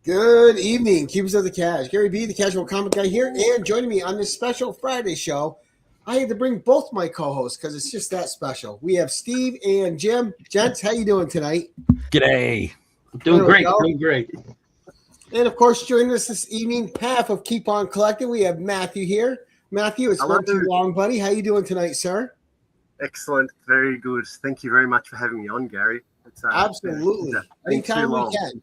Good evening, Cubes of the Cash. Gary B, the Casual Comic Guy here, and joining me on this special Friday show, I had to bring both my co-hosts because it's just that special. We have Steve and Jim. Gents, how you doing tonight? G'day. Doing great. And of course, joining us this evening, half of Keep On Collecting, we have Matthew here. Matthew, it's been too long, buddy. How you doing tonight, sir? Excellent, very good. Thank you very much for having me on, Gary. It's, absolutely. Anytime we can.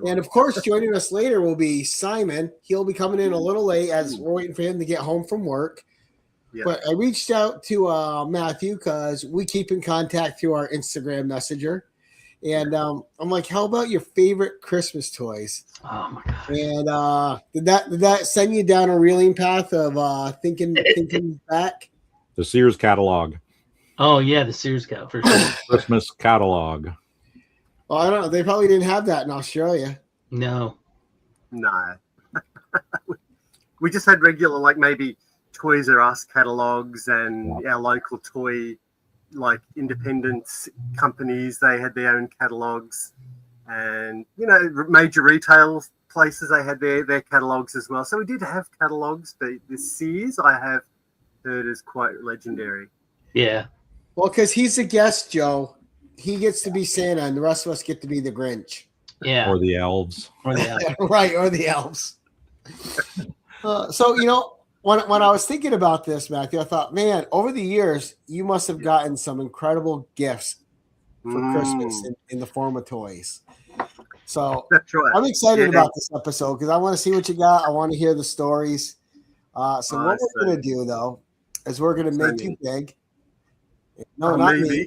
And of course, joining us later will be Simon. He'll be coming in a little late as we're waiting for him to get home from work. Yeah. But I reached out to Matthew because we keep in contact through our Instagram messenger. And I'm like, how about your favorite Christmas toys? Oh my god! And did that send you down a reeling path of thinking back? The Sears catalog. Oh yeah, the Sears catalog for sure. Christmas catalog. Well, I don't know. They probably didn't have that in Australia. No. We just had regular, like maybe Toys R Us catalogs and our local toy, like independent companies. They had their own catalogs, and major retail places, they had their catalogs as well. So we did have catalogs, but the Sears I have heard is quite legendary. Yeah. Well, because he's a guest, Joe. He gets to be Santa, and the rest of us get to be the Grinch. Yeah. Or the elves. Right, or the elves. So, when I was thinking about this, Matthew, I thought, man, over the years, you must have gotten some incredible gifts for Christmas in the form of toys. So that's right. I'm excited about this episode because I want to see what you got. I want to hear the stories. What we're going to do, though, is we're going to make you big. No, not me.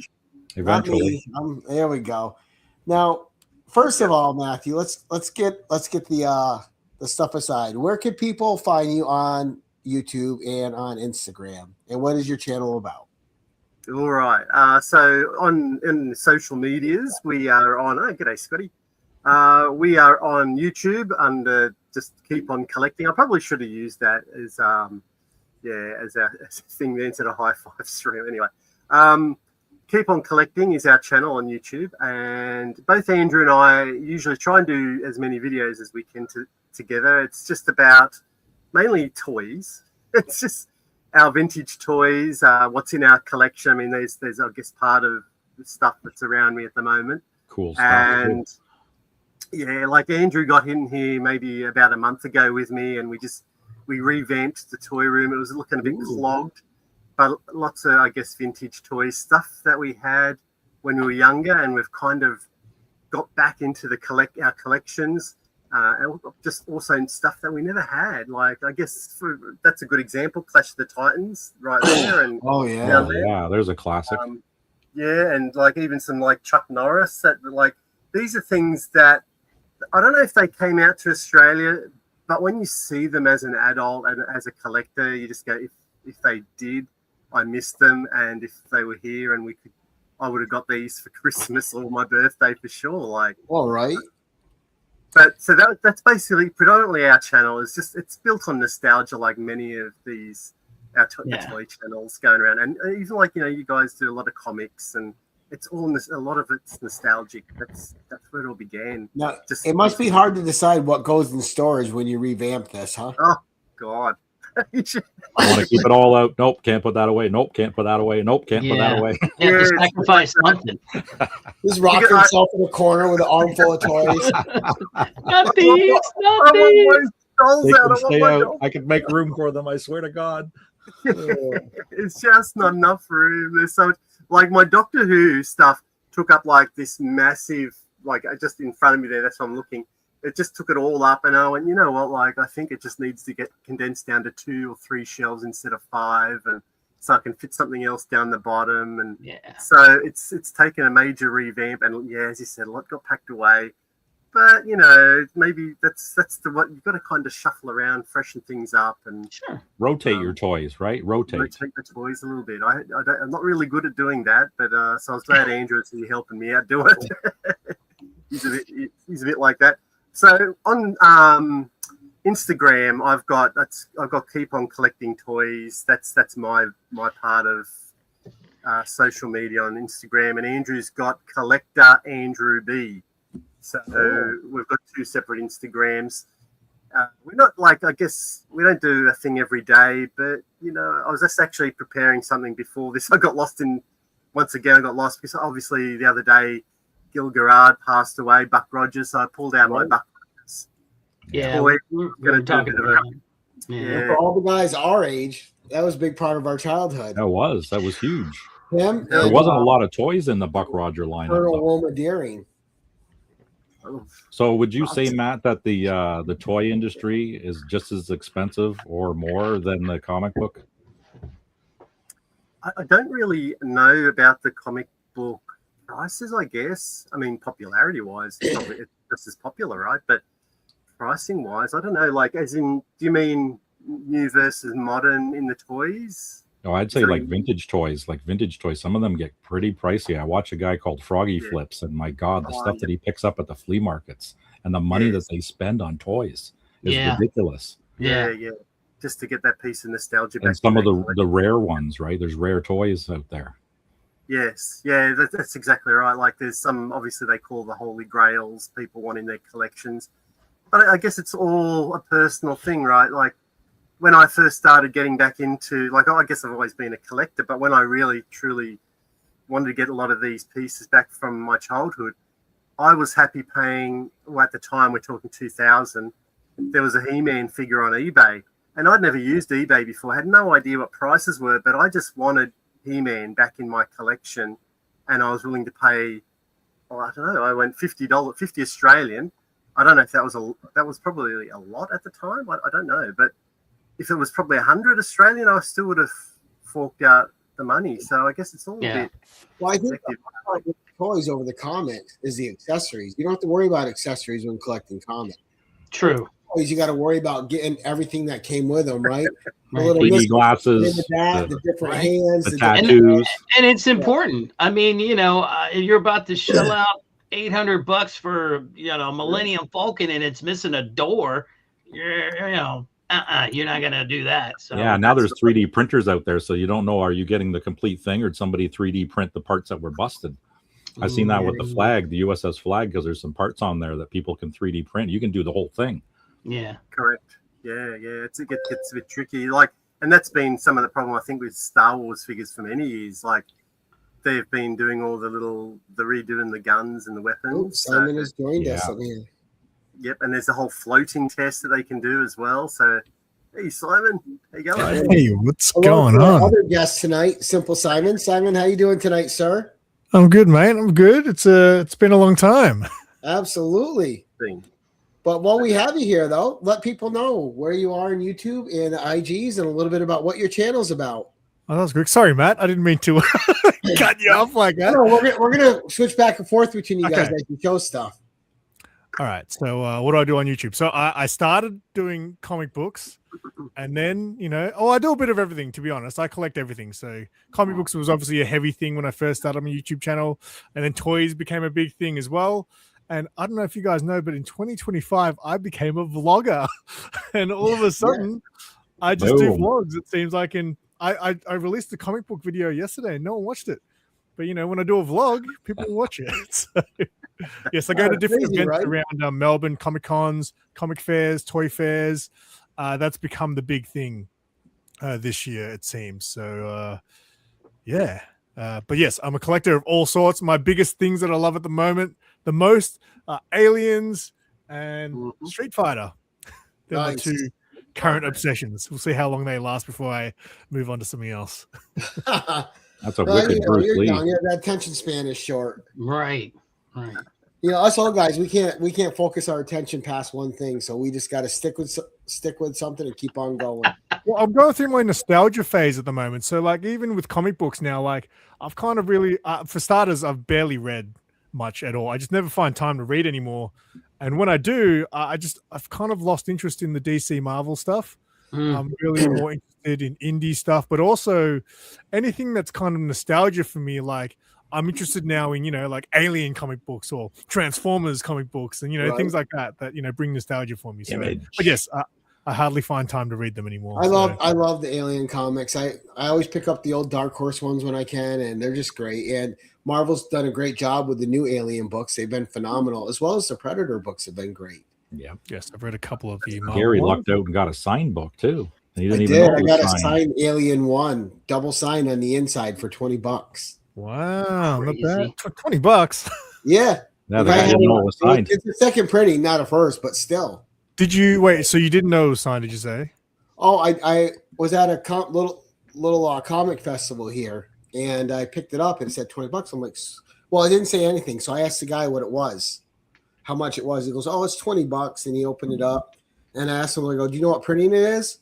Eventually. There we go. Now, first of all, Matthew, let's get the stuff aside. Where can people find you on YouTube and on Instagram? And what is your channel about? All right. So in social medias, we are on. Oh, g'day, Scotty. We are on YouTube under just Keep On Collecting. I probably should have used that as as a thing there instead of High Five Stream. Anyway. Keep On Collecting is our channel on YouTube, and both Andrew and I usually try and do as many videos as we can together. It's just about mainly toys. It's just our vintage toys, what's in our collection. I mean, there's I guess part of the stuff that's around me at the moment. Cool stuff. And yeah, like Andrew got in here maybe about a month ago with me, and we revamped the toy room. It was looking a bit clogged. But lots of, I guess, vintage toy stuff that we had when we were younger, and we've kind of got back into our collections, and just also stuff that we never had. Like, I guess that's a good example, Clash of the Titans, right there. And there's a classic. And like even some like Chuck Norris. That like these are things that I don't know if they came out to Australia, but when you see them as an adult and as a collector, you just go, if they did. I missed them, and if they were here and I would have got these for Christmas or my birthday for sure. Like, all right. But so that's basically predominantly our channel. It's built on nostalgia, like many of these our toy channels going around, and even like you guys do a lot of comics, and it's all a lot of it's nostalgic. That's where it all began. Now, it must be hard to decide what goes in storage when you revamp this, huh? Oh God. I want to keep it all out. Nope, can't put that away. Nope, can't put that away. Nope, can't put that away. You have to sacrifice something. He's rocking himself in a corner with an armful of toys. Not these. Stay out. I could make room for them. I swear to God. It's just not enough room. There's so much, like my Doctor Who stuff took up like this massive, like just in front of me there. That's what I'm looking. It just took it all up, and I went, you know what? Like, I think it just needs to get condensed down to 2 or 3 shelves instead of 5, and so I can fit something else down the bottom. And so it's taken a major revamp, and as you said, a lot got packed away. But maybe that's what you've got to kind of shuffle around, freshen things up, and rotate your toys, right? Rotate the toys a little bit. I'm not really good at doing that, but so I was glad Andrew was helping me out do it. He's a bit like that. So on Instagram, I've got Keep On Collecting Toys. That's my part of social media on Instagram, and Andrew's got Collector Andrew B. So we've got 2 separate Instagrams. We're not like, I guess we don't do a thing every day, but I was just actually preparing something before this. I got lost because obviously the other day Gil Gerard passed away, Buck Rogers. So I pulled out my Buck Rogers. Yeah, we're going to talk about it. Yeah. For all the guys our age, that was a big part of our childhood. That was huge. Him. There wasn't a lot of toys in the Buck Roger lineup. Colonel Wilma Deering. So would you say, Matt, that the toy industry is just as expensive or more than the comic book? I don't really know about the comic book prices, I guess. I mean, popularity-wise, it's just as popular, right? But pricing-wise, I don't know. Like, as in, do you mean new versus modern in the toys? No, I'd say like vintage toys. Some of them get pretty pricey. I watch a guy called Froggy Flips, and my God, the stuff that he picks up at the flea markets and the money that they spend on toys is ridiculous. Yeah. Just to get that piece of nostalgia back. And some of the rare ones, right? There's rare toys out there. Yes. Yeah, that's exactly right. Like there's some, obviously they call the holy grails, people want in their collections. But I guess it's all a personal thing, right? Like, when I first started getting back into, like, I guess I've always been a collector, but when I really, truly wanted to get a lot of these pieces back from my childhood, I was happy paying, well, at the time, we're talking 2000, there was a He-Man figure on eBay, and I'd never used eBay before. I had no idea what prices were, but I just wanted He-Man back in my collection, and I was willing to pay, I don't know, I went $50, 50 Australian. I don't know if that was probably a lot at the time. I don't know, but if it was probably 100 Australian, I still would have forked out the money. So I guess it's all a bit. Well, I think the toys over the comics is the accessories. You don't have to worry about accessories when collecting comics. True. You got to worry about getting everything that came with them, right? The little 3D glasses, the different hands, the tattoos, and it's important. I mean, you're about to shell out $800 for Millennium Falcon, and it's missing a door. You're not gonna do that. So now there's 3D printers out there, so you don't know, are you getting the complete thing, or did somebody 3D print the parts that were busted? I've seen that with the flag, the USS flag, because there's some parts on there that people can 3D print. You can do the whole thing. Yeah, correct. Yeah. It gets a bit tricky. Like, and that's been some of the problem I think with Star Wars figures for many years. Like, they've been doing all the redoing the guns and the weapons. Simon has joined us. Yep, and there's a whole floating test that they can do as well. So, hey, Simon, how you going? Hey, what's going on? Other guest tonight, Simple Simon. Simon, how you doing tonight, sir? I'm good, mate. I'm good. It's been a long time. Absolutely. But while we have you here, though, let people know where you are on YouTube and IGs and a little bit about what your channel's about. Oh, that was good. Sorry, Matt. I didn't mean to cut you off like that. No, we're gonna switch back and forth between you guys as you show stuff. All right. So what do I do on YouTube? So I started doing comic books, and then, I do a bit of everything, to be honest. I collect everything. So comic books was obviously a heavy thing when I first started my YouTube channel, and then toys became a big thing as well. And I don't know if you guys know, but in 2025, I became a vlogger, and all of a sudden I just do vlogs. It seems like I released a comic book video yesterday and no one watched it. But, when I do a vlog, people watch it. So, yes, I go to different events around Melbourne, Comic Cons, comic fairs, toy fairs. That's become the big thing this year, it seems. So, but yes, I'm a collector of all sorts. My biggest things that I love at the moment, the most, are Aliens and Street Fighter. They're my two current obsessions. We'll see how long they last before I move on to something else. That's a wicked Bruce Lee. That attention span is short. Right. Us old guys, we can't focus our attention past one thing, so we just got to stick with something and keep on going. Well, I'm going through my nostalgia phase at the moment. So, like, even with comic books now, like, I've kind of really, for starters, I've barely read much at all. I just never find time to read anymore. And when I do, I've kind of lost interest in the DC Marvel stuff. I'm really more interested in indie stuff, but also anything that's kind of nostalgia for me. Like, I'm interested now in, like Alien comic books or Transformers comic books and, things like that, bring nostalgia for me. So, but yes, I hardly find time to read them anymore. I love the Alien comics. I always pick up the old Dark Horse ones when I can, and they're just great. And Marvel's done a great job with the new Alien books. They've been phenomenal, as well as the Predator books have been great. Yeah. Yes, I've read a couple of the Gary lucked out and got a signed book too. And he didn't even know I got a signed Alien 1, double signed on the inside for $20. Wow, not bad. $20. Yeah. No, I didn't know it was signed. It's a second printing, not a first, but still. Did you wait? So you didn't know it was signed? Did you say? Oh, I was at a little comic festival here, and I picked it up and it said $20. I'm like, well, I didn't say anything, so I asked the guy what it was, how much it was. He goes, oh, it's $20, and he opened it up, and I asked him, I go, do you know what printing it is?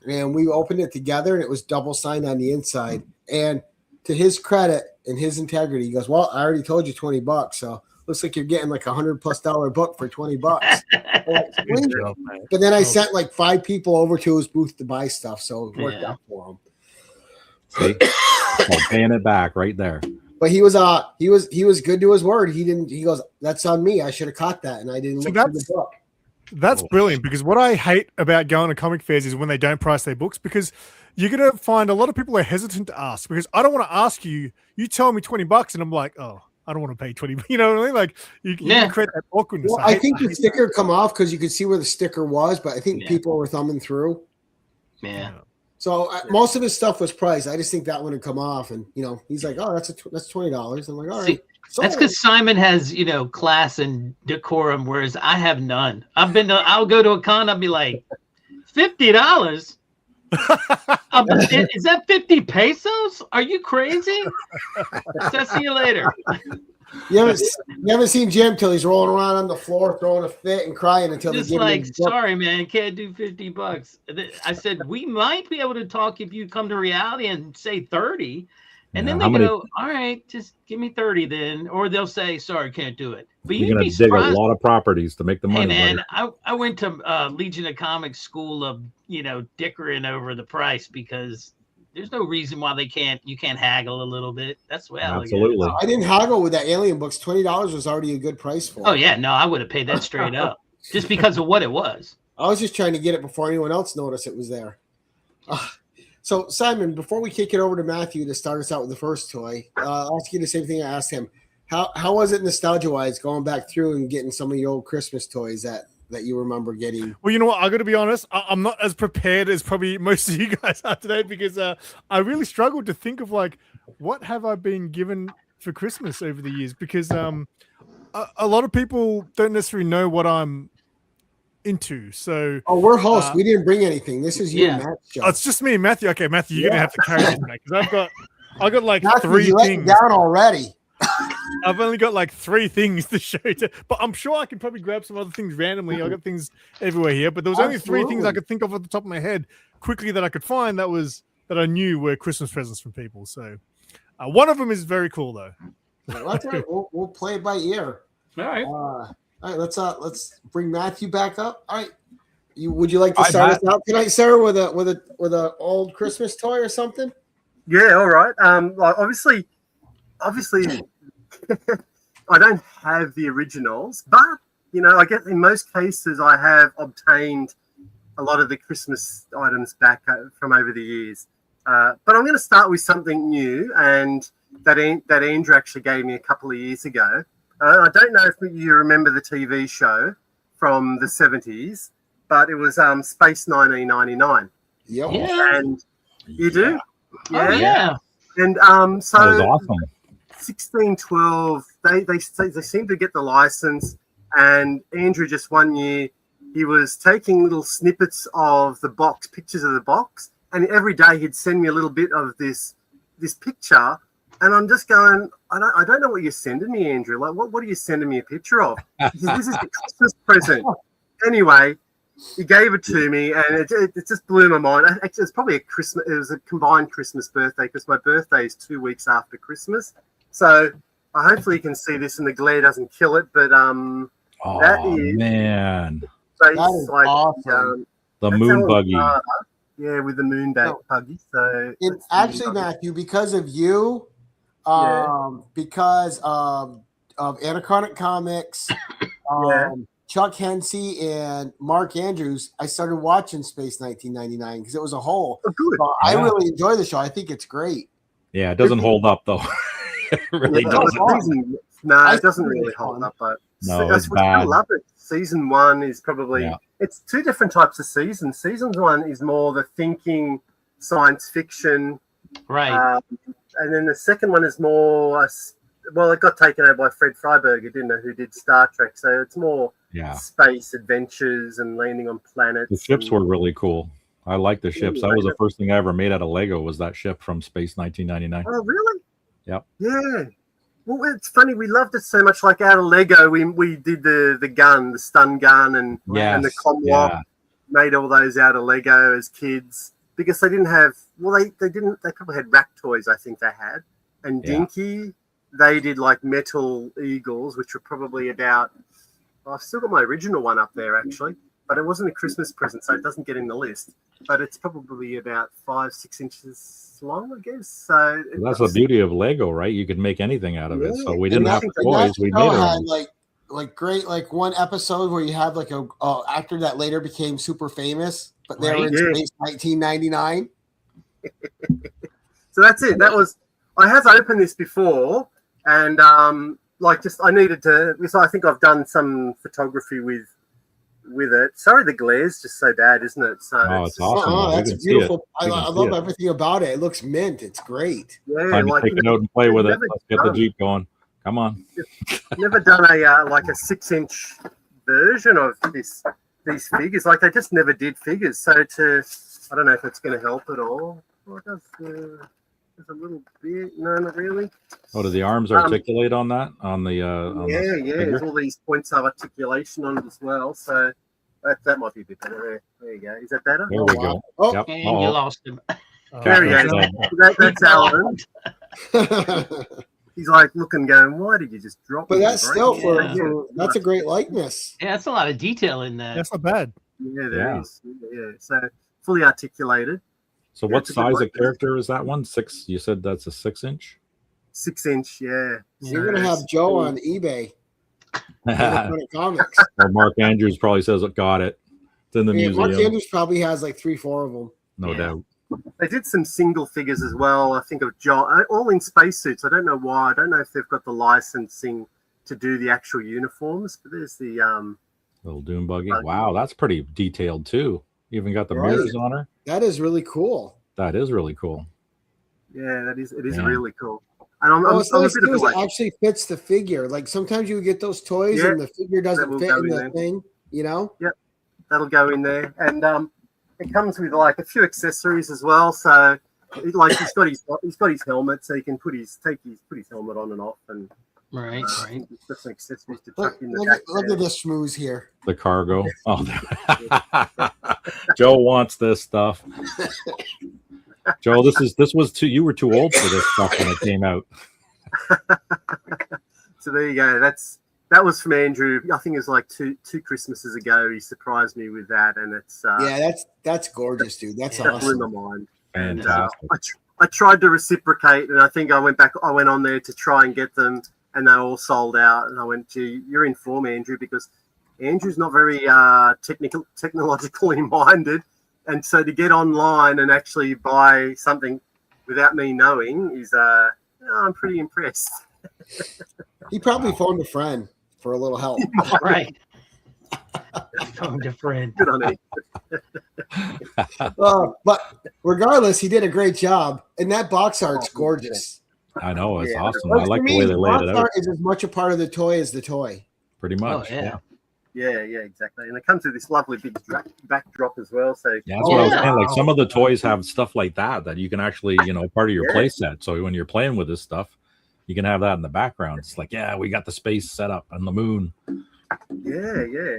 And we opened it together, and it was double signed on the inside. And to his credit and his integrity, he goes, well, I already told you $20, so looks like you're getting like $100+ book for $20. But then I sent like 5 people over to his booth to buy stuff, so it worked out for him. See? Paying it back right there. But he was good to his word. He goes, that's on me. I should have caught that, and I didn't look through the book. That's brilliant, because what I hate about going to comic fairs is when they don't price their books, because you're going to find a lot of people are hesitant to ask, because I don't want to ask you tell me $20 and I'm like, oh, I don't want to pay 20. You know what I mean? Like you can create that awkwardness. Well, I think the sticker come off because you could see where the sticker was, but I think people were thumbing through. Yeah. So most of his stuff was priced. I just think that one would come off, and he's like, "Oh, that's $20." I'm like, "All right." That's because Simon has class and decorum, whereas I have none. I'll go to a con. I'll be like, $50. Is that 50 pesos? Are you crazy? So see you later. You haven't seen Jim till he's rolling around on the floor, throwing a fit and crying until just like, sorry, man, can't do $50. I said we might be able to talk if you come to reality and say 30, and then they go, all right, just give me 30 then, or they'll say, sorry, can't do it. But you're gonna dig a lot of properties to make the money. Hey man, I went to Legion of Comics school of dickering over the price, because there's no reason why you can't haggle a little bit. That's what absolutely. I didn't haggle with that Alien books. $20 was already a good price for it. Oh yeah, no, I would have paid that straight up just because of what it was. I was just trying to get it before anyone else noticed it was there. So Simon, before we kick it over to Matthew to start us out with the first toy, I'll ask you the same thing I asked him. How was it nostalgia-wise going back through and getting some of your old Christmas toys that you remember getting? Well, you know what? I got to be honest. I'm not as prepared as probably most of you guys are today, because I really struggled to think of what have I been given for Christmas over the years, because a lot of people don't necessarily know what I'm into. So we're hosts. We didn't bring anything. This is you and Matt's show. Oh, it's just me and Matthew. Okay, Matthew, you're gonna have to carry this tonight, because I've got like Matthew, 3 you things down already. I've only got like 3 things to show you, but I'm sure I could probably grab some other things randomly. I got things everywhere here, but there was only 3 things I could think of off the top of my head quickly that I could find that I knew were Christmas presents from people. So one of them is very cool though. That's right. We'll play it by ear. All right. All right. Let's bring Matthew back up. All right. Would you like to start us out tonight, Sarah, with a old Christmas toy or something? Yeah. All right. Obviously, I don't have the originals, but I guess in most cases I have obtained a lot of the Christmas items back from over the years. But I'm going to start with something new, and that Andrew actually gave me a couple of years ago. I don't know if you remember the TV show from the 70s, but it was Space 1999. Yep. Yeah. And you do? Yeah. Oh, yeah. And so that was awesome. 1612, they seem to get the license, and Andrew just one year, he was taking little snippets of the box, pictures of the box, and every day he'd send me a little bit of this picture, and I'm just going, I don't know what you're sending me, Andrew. Like, what are you sending me a picture of? He says, this is a Christmas present. Anyway, he gave it to me, and it just blew my mind. Actually, it's probably it was a combined Christmas birthday, because my birthday is 2 weeks after Christmas. So hopefully you can see this and the glare doesn't kill it. But that is, man, that is like awesome. The moon buggy. Yeah, with the moon buggy. So actually, Matthew, because of you, because of Anachronic Comics, Chuck Hensey and Mark Andrews, I started watching Space 1999 because it was a whole. Oh, good. I really enjoy the show. I think it's great. Yeah, it doesn't hold up though. It really doesn't. No, it doesn't really hold up. But no, it's bad. I love it. Season 1 is probably it's two different types of seasons. Season 1 is more the thinking science fiction, right? And then the second one is more. Well, it got taken over by Fred Freiberger, didn't it? Who did Star Trek? So it's more space adventures and landing on planets. The ships were really cool. I like the ships. That was the first thing I ever made out of Lego. Was that ship from Space 1999? Oh, really? Yep. Yeah. Well, it's funny. We loved it so much. Like out of Lego, we did the gun, the stun gun, and the Comlock. Made all those out of Lego as kids because they didn't have. Well, they didn't. They probably had rack toys. I think they had. And Dinky, they did like metal eagles, which were probably about. I've still got my original one up there actually, but it wasn't a Christmas present, so it doesn't get in the list. But it's probably about 5-6 inches long, I guess. So that's the beauty of Lego, right? You could make anything out of it. So we didn't have toys. We made our own. Like one episode where you have like a actor that later became super famous, but they were in Space 1999. So that's it. That was. I have opened this before, and I needed to. Because I think I've done some photography with it. Sorry, the glare's just so bad, isn't it? So it's awesome. Oh, that's beautiful. I love everything about it. It looks mint. It's great. Yeah, time to take a note and play with it. Let's get the Jeep going. Come on. Never done a 6-inch version of these figures. Like they just never did figures. So I don't know if it's going to help at all. Well, there's a little bit. No, not really. Oh, do the arms articulate on that? On the There's all these points of articulation on it as well. So that might be a bit better. There you go. Is that better? There we go. Oh, yep. And you lost him. There he goes. That's Alan. He's like looking, going, "Why did you just drop?" But that's still that's a great likeness. Yeah, that's a lot of detail in that. That's not bad. Yeah, there is. Yeah, so fully articulated. So what size of character is that one? 6? You said that's a 6-inch. 6-inch, yeah. So you're gonna have Joe on eBay. Comics. Or Mark Andrews probably says, "Got it." It's in the museum. Mark Andrews probably has like 3-4 of them. No doubt. They did some single figures as well. I think of John, all in spacesuits. I don't know why. I don't know if they've got the licensing to do the actual uniforms. But there's the little dune buggy. Wow, that's pretty detailed too. You even got the mirrors on her. That is really cool. That is really cool. Yeah, that is. It is really cool. And I'm a bit of it actually fits the figure. Like sometimes you get those toys and the figure doesn't fit in the thing. You know. Yep, that'll go in there, and it comes with like a few accessories as well. So, like he's got his helmet, so he can put his helmet on and off, and right. He's got some accessories to tuck in the back. Look at this schmooze here. The cargo. Oh, Joe wants this stuff. Joe, you were too old for this stuff when it came out. So there you go. That was from Andrew. I think it was like two Christmases ago. He surprised me with that, and it's that's gorgeous, dude. That's that awesome. blew my mind. Fantastic. And, I tried to reciprocate, and I think I went on there to try and get them, and they all sold out. And I went, "Gee, you're in form, Andrew," because Andrew's not very technologically minded, and so to get online and actually buy something without me knowing is I'm pretty impressed. He probably phoned a friend for a little help. Right. Phoned a friend. Good on him. But regardless, he did a great job, and that box art's gorgeous. I know, it's awesome. I like the way they laid it out. Art is as much a part of the toy as the toy. Pretty much. Yeah, exactly. And it comes with this lovely big backdrop as well. So that's what I was saying. Like some of the toys have stuff like that you can actually, part of your play set. So when you're playing with this stuff, you can have that in the background. It's like, we got the space set up and the moon. Yeah.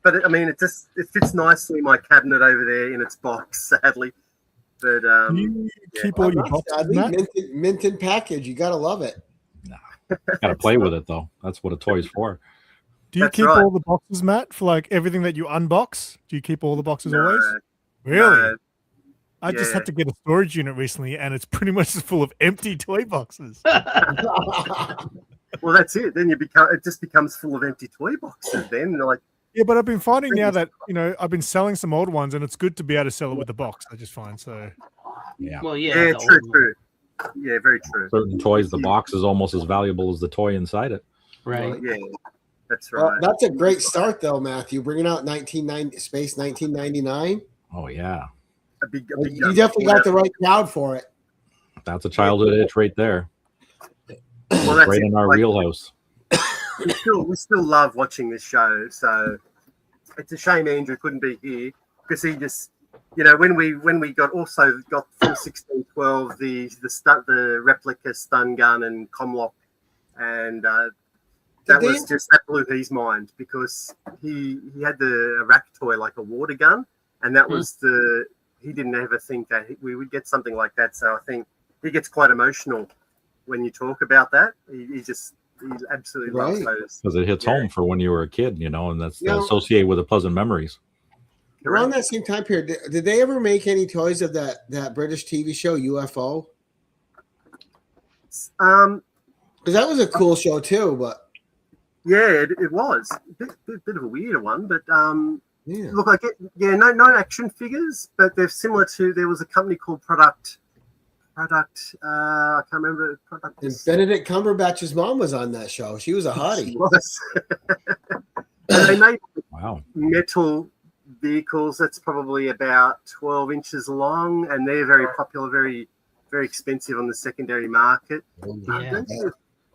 But it fits nicely in my cabinet over there in its box, sadly. But you keep all your boxes, minted package. You gotta love it. No, gotta play with it though. That's what a toy's for. Do you keep all the boxes, Matt, for like everything that you unbox? Do you keep all the boxes always? Really? I just had to get a storage unit recently, and it's pretty much just full of empty toy boxes. Well, that's it. Then it just becomes full of empty toy boxes. Then they're like, yeah, but I've been finding now that I've been selling some old ones, and it's good to be able to sell it with the box. I just find so. Yeah. Well, yeah. True. Yeah, very true. Certain toys, the box is almost as valuable as the toy inside it. Right. Well, yeah, that's right. Well, that's a great start, though, Matthew. Bringing out Space 1999. Oh yeah. You definitely got the right crowd for it. That's a childhood itch right there. Well, that's right in our wheelhouse. We still love watching this show. So it's a shame Andrew couldn't be here because he just, when we got from 1612 the replica stun gun and comlock, and that blew his mind because he had a rack toy like a water gun, and that was he didn't ever think that we would get something like that. So I think he gets quite emotional when you talk about that. He absolutely loves those. Because it hits home for when you were a kid, and that's associated with the pleasant memories. Around that same time period, did they ever make any toys of that British TV show UFO? Because that was a cool show too, but yeah, it was a bit of a weirder one, but look, I get no action figures, but they're similar to. There was a company called Product. I can't remember. And Benedict Cumberbatch's mom was on that show. She was a hottie. She was. And they made metal vehicles that's probably about 12 inches long, and they're very popular, very, very expensive on the secondary market. Yeah.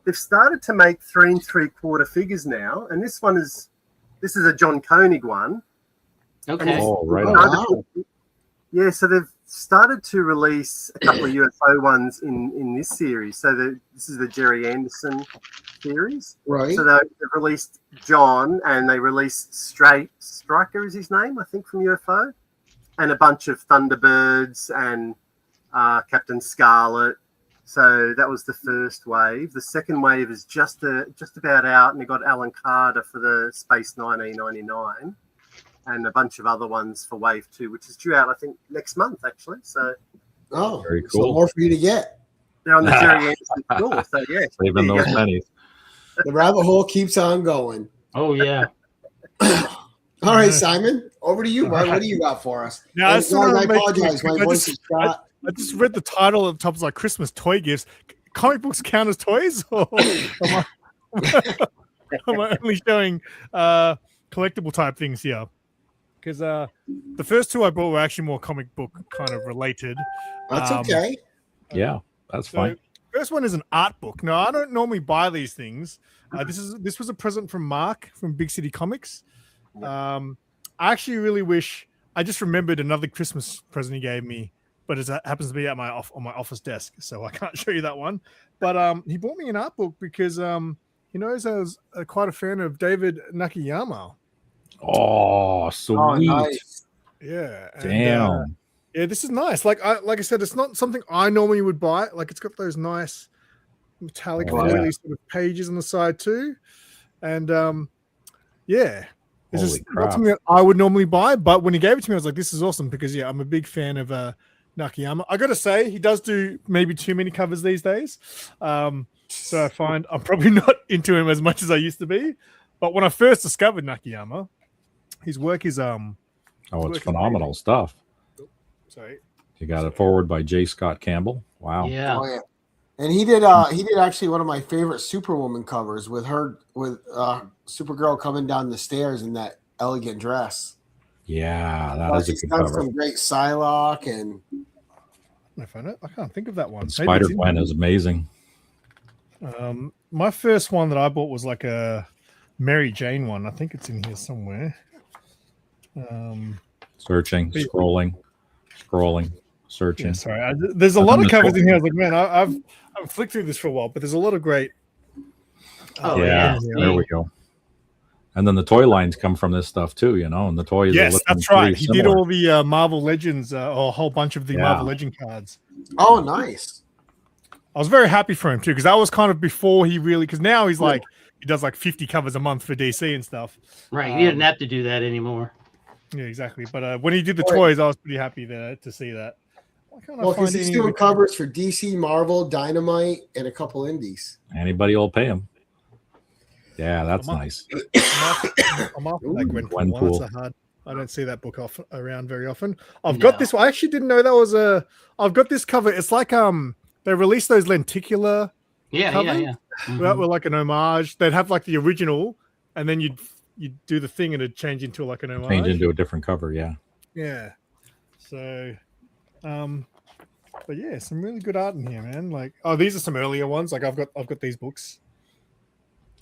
They've started to make 3 3/4 figures now, and this is a John Koenig one. Okay. Oh, right. Wow. Yeah, so they've started to release a couple of UFO ones in this series. So this is the Jerry Anderson series. Right. So they've released John, and they released Stryker is his name, I think, from UFO, and a bunch of Thunderbirds and Captain Scarlet. So that was the first wave. The second wave is just about out, and they got Alan Carter for the Space 1999. And a bunch of other ones for Wave 2, which is due out, I think, next month, actually. So, very cool. So more for you to get. They're on the Jerry Anderson floor, so yeah. Saving those pennies. The rabbit hole keeps on going. Oh, yeah. All right, Simon, over to you, bud. What do you got for us? Now, I apologize. My voice is shot. I just read the title at the top, like Christmas toy gifts. Comic books count as toys? Or am I only showing collectible type things here? Because the first two I bought were actually more comic book kind of related. That's okay. Yeah, that's fine. First one is an art book. Now, I don't normally buy these things. This was a present from Mark from Big City Comics. I actually really wish I just remembered another Christmas present he gave me, but it happens to be on my office desk, so I can't show you that one. But he bought me an art book because he knows I was quite a fan of David Nakayama. Oh, sweet. Oh, nice. Yeah. Damn. Yeah, this is nice. Like I said, it's not something I normally would buy. Like it's got those nice metallic sort of pages on the side too. And it's just not something that I would normally buy. But when he gave it to me, I was like, this is awesome because I'm a big fan of Nakayama. I gotta say, he does do maybe too many covers these days. So I find I'm probably not into him as much as I used to be. But when I first discovered Nakayama, his work is it's phenomenal stuff. Sorry. You got it forward by J. Scott Campbell. Wow. Yeah. Oh, yeah. And he did actually one of my favorite Superwoman covers with Supergirl coming down the stairs in that elegant dress. Yeah, that is a good cover. Some great Psylocke and I can't think of that one. Spider-Gwen is amazing. My first one that I bought was like a Mary Jane one. I think it's in here somewhere. Searching, scrolling, searching. Yeah, sorry, there's a lot of covers in here. I was like, man, I've flicked through this for a while, but there's a lot of great. There we go. And then the toy lines come from this stuff too, and the toys. Yes, that's right. He did all the Marvel Legends, or a whole bunch of the Marvel Legend cards. Oh, nice. I was very happy for him too, because that was kind of before he really. Because now he's like he does like 50 covers a month for DC and stuff. Right, he didn't have to do that anymore. Yeah, exactly. But when he did the toys, I was pretty happy to see that. Well, because he's doing covers for DC, Marvel, Dynamite, and a couple indies. Anybody will pay him. Yeah, that's nice. I'm off that Gwenpool. That's a hard. I don't see that book around very often. I've got this one. I actually didn't know that was a. I've got this cover. It's like they released those lenticular. Yeah. Mm-hmm. That were like an homage. They'd have like the original, and then you'd do the thing and it'd change into like an homage. Change into a different cover, yeah. Yeah. So, but yeah, some really good art in here, man. Like, these are some earlier ones. Like I've got these books.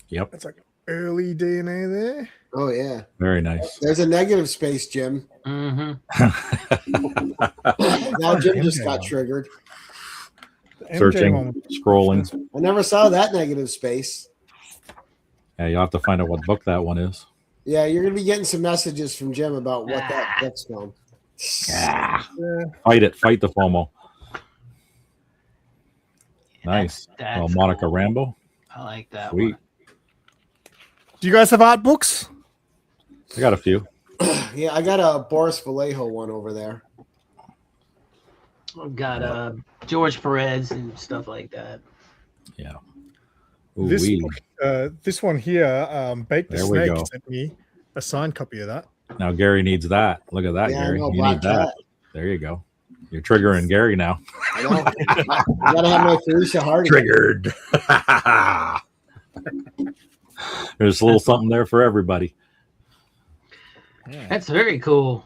Yep. It's like early DNA there. Oh yeah. Very nice. There's a negative space, Jim. Mm-hmm. Now Jim just got triggered. Searching, scrolling. I never saw that negative space. Yeah, you'll have to find out what book that one is. Yeah, you're gonna be getting some messages from Jim about what that book's from. Yeah. Fight the FOMO. Nice. Well, Monica cool. Rambeau. I like that. Sweet. One. Do you guys have art books? I got a few. Yeah, I got a Boris Vallejo one over there. I've got George Perez and stuff like that. Yeah. Ooh, this one here, Bake the Snake sent me a signed copy of that. Now Gary needs that. Look at that, Gary. You need that. There you go. You're triggering Gary now. I know. I gotta have my Felicia Hardy. Triggered. There's a little something there for everybody. Yeah. That's very cool.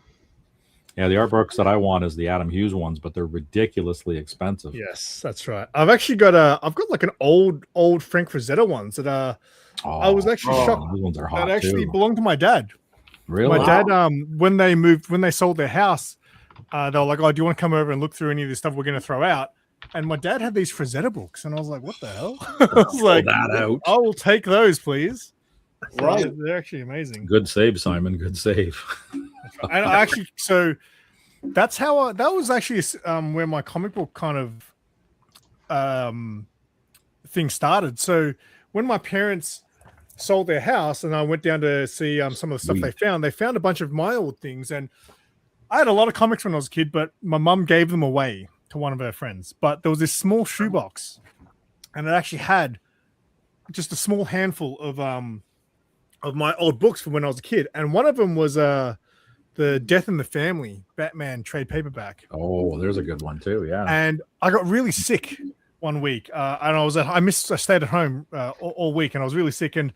Yeah, the art books that I want is the Adam Hughes ones, but they're ridiculously expensive. Yes, that's right. I've actually got like an old Frank Frazetta ones that I was actually shocked. Those ones are hot. That actually belonged to my dad. Really? My dad, when they sold their house, they were like, "Oh, do you want to come over and look through any of the stuff we're going to throw out?" And my dad had these Frazetta books, and I was like, "What the hell?" I was like, that out. "I will take those, please." Right, they're actually amazing. Good save, Simon. Good save. And I actually, so that's how that was actually where my comic book kind of thing started. So when my parents sold their house and I went down to see some of the stuff they found a bunch of my old things, and I had a lot of comics when I was a kid, but my mum gave them away to one of her friends. But there was this small shoebox, and it actually had just a small handful of my old books from when I was a kid, and one of them was the Death in the Family Batman trade paperback. Oh, there's a good one too. Yeah. And I got really sick one week, and I stayed at home all week, and I was really sick, and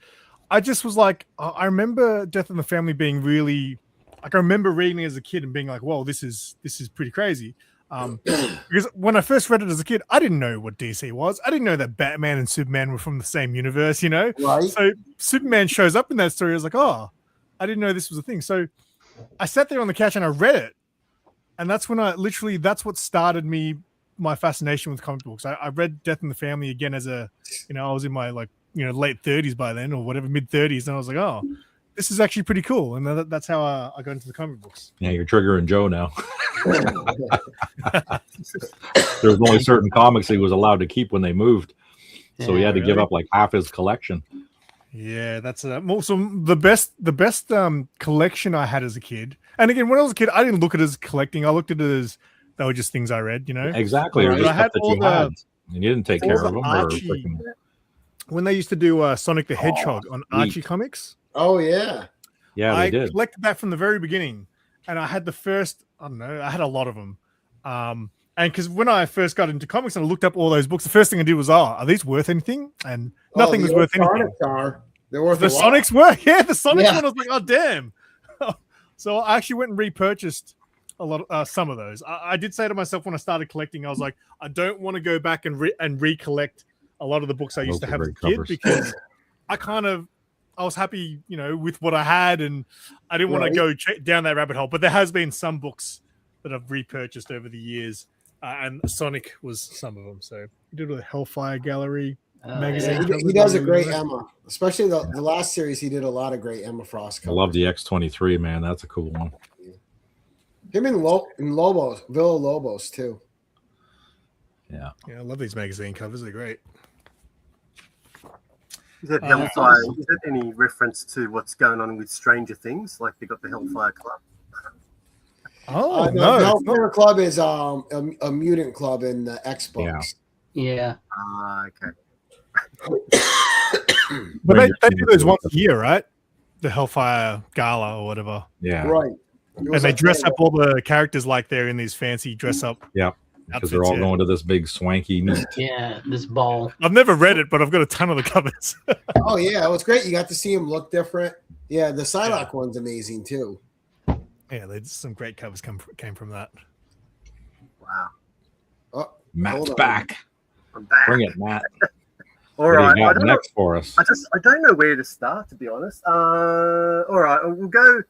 I just was like, I remember Death in the Family being really, like, I remember reading it as a kid and being like, whoa, this is pretty crazy. Because when I first read it as a kid, I didn't know what DC was. I didn't know that Batman and Superman were from the same universe, you know? Right. So Superman shows up in that story. I was like, oh, I didn't know this was a thing. So I sat there on the couch and I read it. And that's when that's what started my fascination with comic books. I read Death in the Family again as I was in my late 30s by then, or whatever, mid 30s. And I was like, oh, this is actually pretty cool. And that's how I got into the comic books. Yeah, you're triggering Joe now. There's only certain comics he was allowed to keep when they moved. So he had to give up like half his collection. Yeah, that's also the best collection I had as a kid. And again, when I was a kid, I didn't look at it as collecting. I looked at it as they were just things I read, you know? Exactly. Or just stuff that you had. And you didn't take care of them. When they used to do Sonic the Hedgehog on Archie Comics. Oh, yeah. Yeah, they did. I collected that from the very beginning. And I had I had a lot of them. And because when I first got into comics and I looked up all those books, the first thing I did was, are these worth anything? And nothing was worth anything. They're worth the Sonics were. Yeah, the Sonics one, I was like, oh, damn. So I actually went and repurchased a lot of some of those. I did say to myself when I started collecting, I was like, I don't want to go back and recollect a lot of the books I used to have as a kid, because I was happy, with what I had, and I didn't want to go down that rabbit hole. But there has been some books that I've repurchased over the years, and Sonic was some of them. So he did a Hellfire Gallery magazine. Yeah, he does a great Emma, especially the last series. He did a lot of great Emma Frost covers. I love the X-23, man. That's a cool one. Him and Lobos, Villa Lobos too. Yeah, I love these magazine covers. They're great. Is that Hellfire? Is that any reference to what's going on with Stranger Things? Like they got the Hellfire Club? Oh no, the Hellfire Club is a mutant club in the Xbox. Yeah. Okay. But they do those once a year, right? The Hellfire Gala or whatever. Yeah. Right. And they dress up all the characters like they're in these fancy dress up. Yeah. Because they're all going to this big swanky meet. Yeah, this ball. I've never read it, but I've got a ton of the covers. Oh yeah, it was great. You got to see them look different. Yeah, the Psylocke one's amazing too. Yeah, some great covers came from that. Wow. Oh, Matt's back. I'm back. Bring it, Matt. All right. What do you got next for us? I don't know where to start, to be honest. All right, we'll go.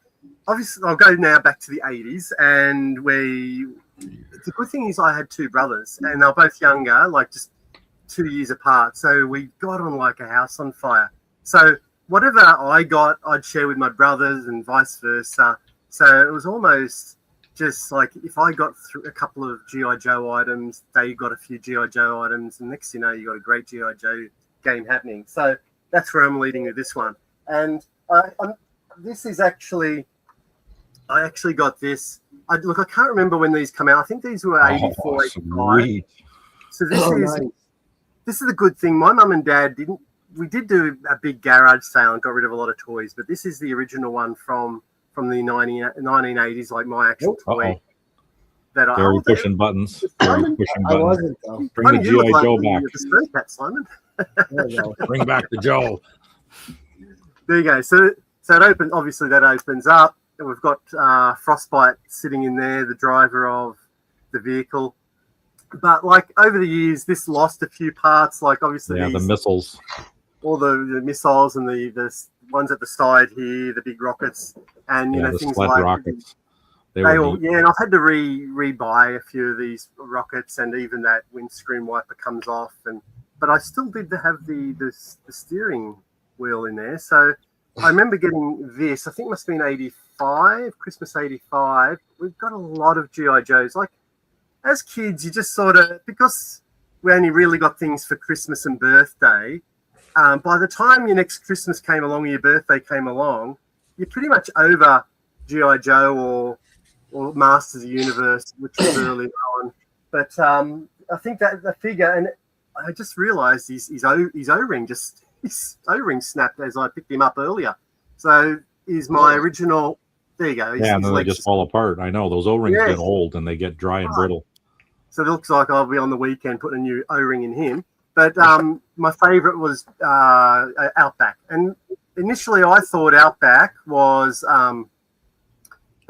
Obviously, I'll go now back to the 80s, and the good thing is I had two brothers, and they're both younger, like just 2 years apart. So we got on like a house on fire. So whatever I got, I'd share with my brothers, and vice versa. So it was almost just like if I got through a couple of G.I. Joe items, they got a few G.I. Joe items, and next thing you know, you got a great G.I. Joe game happening. So that's where I'm leading with this one. And this is actually, I actually got this. I can't remember when these come out. I think these were 84, 85. So this is a good thing. My mum and dad we did do a big garage sale and got rid of a lot of toys, but this is the original one from the 1980s, like my actual toy. That they were pushing buttons. I wasn't though. Bring the G.I. Joe back. The cat, Simon. Bring back the Joe. There you go. So it opens. Obviously, that opens up. And we've got Frostbite sitting in there, the driver of the vehicle. But like over the years, this lost a few parts. Like obviously, the missiles, all the missiles, and the ones at the side here, the big rockets, and the things like rockets. And I've had to re-buy a few of these rockets, and even that windscreen wiper comes off. But I still did have the steering wheel in there. So I remember getting this. I think it must have been 85, Christmas 85. We've got a lot of G.I. Joes. Like as kids, you just sort of, because we only really got things for Christmas and birthday. By the time your next Christmas came along, or your birthday came along, you're pretty much over G.I. Joe or Masters of the Universe, which was early on. But I think that the figure, and I just realised his O-ring snapped as I picked him up earlier. So is my original. There you go. And then they just fall apart. I know those O-rings get old and they get dry and brittle. So it looks like I'll be on the weekend putting a new O-ring in him. But my favourite was Outback, and initially I thought Outback was an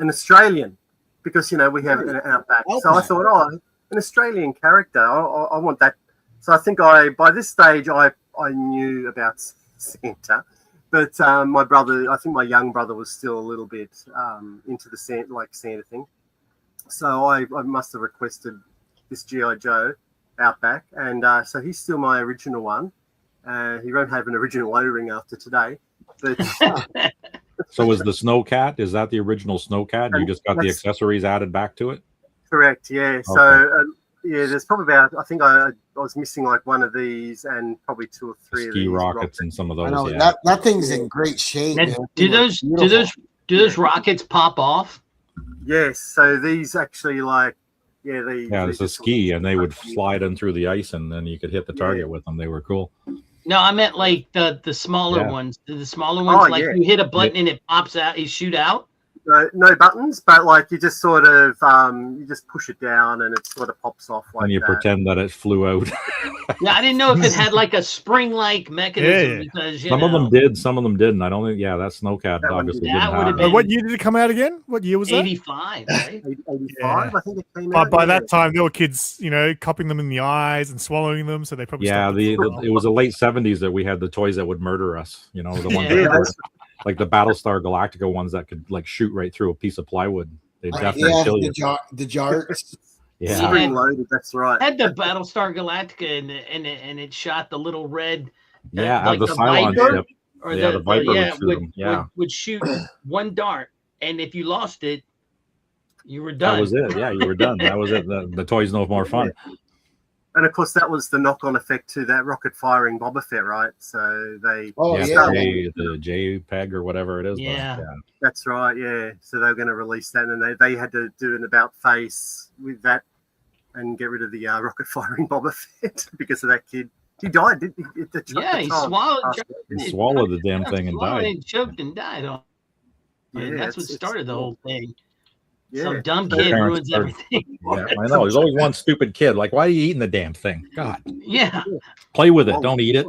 Australian, because we have an Outback. So I thought, an Australian character. I want that. So I think by this stage I knew about Santa, but my brother, I think my young brother, was still a little bit into the Santa thing. So I must have requested this G.I. Joe Outback, and so he's still my original one. He won't have an original O-ring after today. But so is the Snowcat? Is that the original Snowcat? And you just got the accessories added back to it? Correct. Yeah. Okay. So there's probably about, I think I was missing like one of these and probably two or three ski of these rockets and some of those. I know, that thing's in great shape. Do those rockets pop off? Yes. So these actually it's a ski, and they would slide in through the ice, and then you could hit the target with them. They were cool. No, I meant like the smaller ones. The smaller ones, you hit a button and it pops out. You shoot out. No buttons, but like you just sort of you just push it down and it sort of pops off like that. And you pretend that it flew out. Yeah, I didn't know if it had like a spring-like mechanism. Because some of them did, some of them didn't. I don't think. Yeah, that Snowcat obviously didn't have it. What year did it come out again? What year was that? 85, right? 85, I think it came out. By that time, there were kids, cupping them in the eyes and swallowing them, so they probably it was the late 70s that we had the toys that would murder us. The ones that were, like the Battlestar Galactica ones that could like shoot right through a piece of plywood. They definitely kill you. The jars. Yeah, spring loaded. That's right. Had the Battlestar Galactica and it shot the little red. The Cylon ship. Or the Viper would shoot one dart, and if you lost it, you were done. That was it. Yeah, you were done. That was it. The toys no more fun. And of course, that was the knock-on effect to that rocket-firing Boba Fett, right? So they, the JPEG or whatever it is. Yeah, that's right. Yeah, so they were going to release that, and they had to do an about face with that and get rid of the rocket-firing Boba Fett because of that kid. He died, didn't he? He swallowed. He swallowed the damn thing and died. And choked and died on. Yeah, that's what started the whole thing. Yeah. Some dumb kid ruins everything. Yeah, I know. There's always one stupid kid. Like, why are you eating the damn thing? God. Yeah. Play with it. Don't eat it.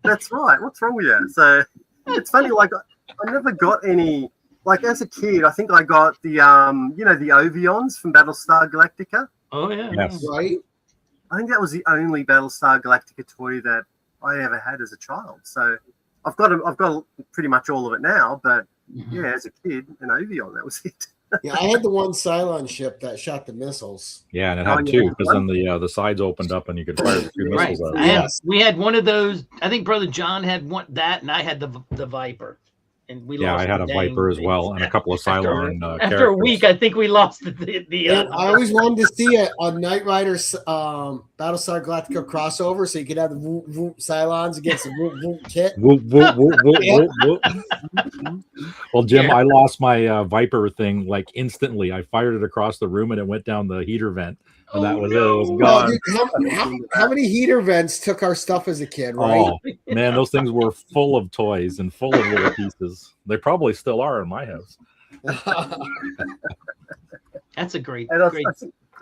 That's right. What's wrong with you? So it's funny. Like, I never got any. Like, as a kid, I think I got the the Ovions from Battlestar Galactica. Oh yeah. Yes. Right. I think that was the only Battlestar Galactica toy that I ever had as a child. So I've got pretty much all of it now. But yeah, as a kid, an Ovion, that was it. Yeah, I had the one Cylon ship that shot the missiles. Yeah, and it had two because then the sides opened up and you could fire the two missiles out. We had one of those. I think Brother John had one and I had the Viper. And we lost I had a Viper as well and a couple of Cylon after a week, I think we lost the I always wanted to see a Knight Rider Battlestar Galactica crossover so you could have the whoop, whoop Cylons against the whoop, whoop kit. Whoop, whoop, whoop, whoop, whoop, whoop. Well, Jim, I lost my Viper thing like instantly. I fired it across the room and it went down the heater vent. And that was it. It was gone. Dude, how many heater vents took our stuff as a kid, right? Oh, man, those things were full of toys and full of little pieces. They probably still are in my house. That's a great.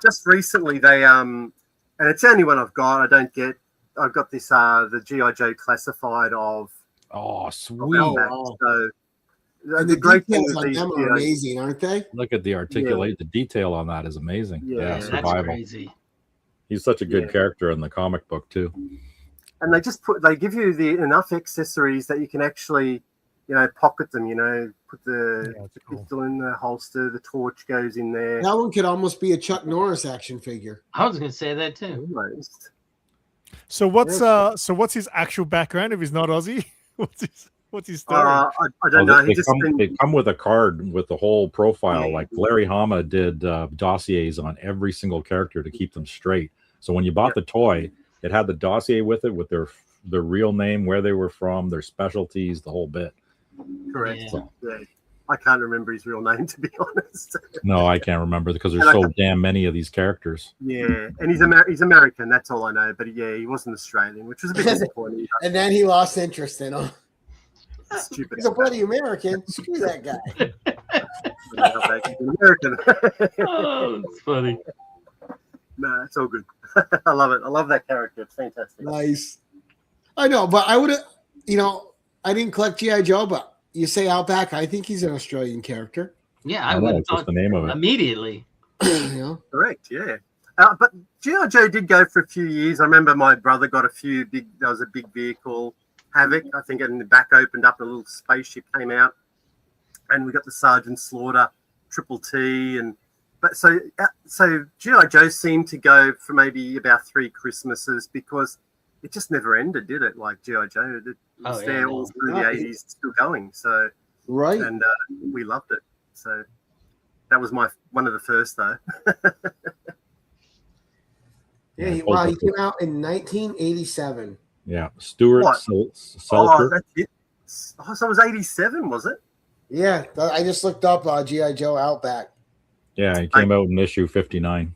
Just recently, they and it's the only one I've got. I've got this the G.I. Joe classified of. Oh, sweet! So the great things on them are amazing, aren't they? Look at the the detail on that is amazing. Yeah, Survival. That's crazy. He's such a good character in the comic book too. And they give you enough accessories that you can actually, pocket them. Put the pistol in the holster. The torch goes in there. That one could almost be a Chuck Norris action figure. I was going to say that too. Almost. So what's his actual background if he's not Aussie? What's his story? I don't know. They come with a card with the whole profile. Like Larry Hama did dossiers on every single character to keep them straight. So when you bought the toy, it had the dossier with it, with their real name, where they were from, their specialties, the whole bit. Correct. Yeah. I can't remember his real name, to be honest. No, I can't remember because there's so damn many of these characters. Yeah, and he's American. That's all I know. But yeah, he wasn't Australian, which was a bit disappointing. And then he lost interest in him. Stupid. He's a bloody American. Screw that guy. American. Oh, it's funny. No, it's all good. I love it. I love that character. It's fantastic. Nice. I know, but I would have, I didn't collect G.I. Joe, but you say Outback, I think he's an Australian character. Yeah, I would have thought the name of it immediately. Correct. Yeah. But G.I. Joe did go for a few years. I remember my brother got there was a big vehicle. Havoc, I think, and the back opened up, a little spaceship came out, and we got the Sergeant Slaughter, Triple T, so G.I. Joe seemed to go for maybe about 3 Christmases because it just never ended, did it? Like G.I. Joe, it was there all through the 80s, still going. So right, and we loved it. So that was one of the first though. Yeah, he came out in 1987. Yeah, Stuart Selkirk. Oh, that's it. So it was 87, was it? Yeah, I just looked up G.I. Joe Outback. Yeah, he came out in issue 59.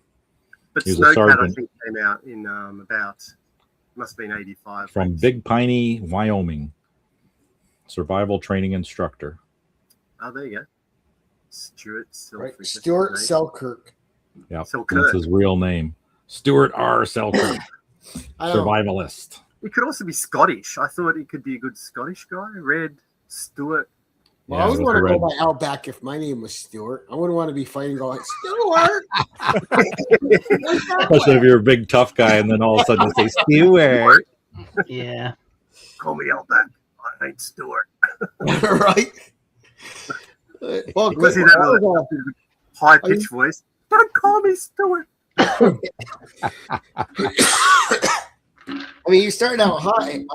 But Snowcat, I think, came out in must have been 85. From Big Piney, Wyoming. Survival training instructor. Oh, there you go. Stuart Selkirk. Right. Stuart Selkirk. Yeah, that's his real name. Stuart R. Selkirk. Survivalist. He could also be Scottish. I thought he could be a good Scottish guy. Red Stuart. Well, I would want to go by Outback if my name was Stuart. I wouldn't want to be fighting going, Stuart! Especially if you're a big tough guy and then all of a sudden you say, Stuart. Yeah. Call me Outback. I ain't Stuart. Right? Well, was he that high-pitched voice? Don't call me Stuart. I mean, you started out high.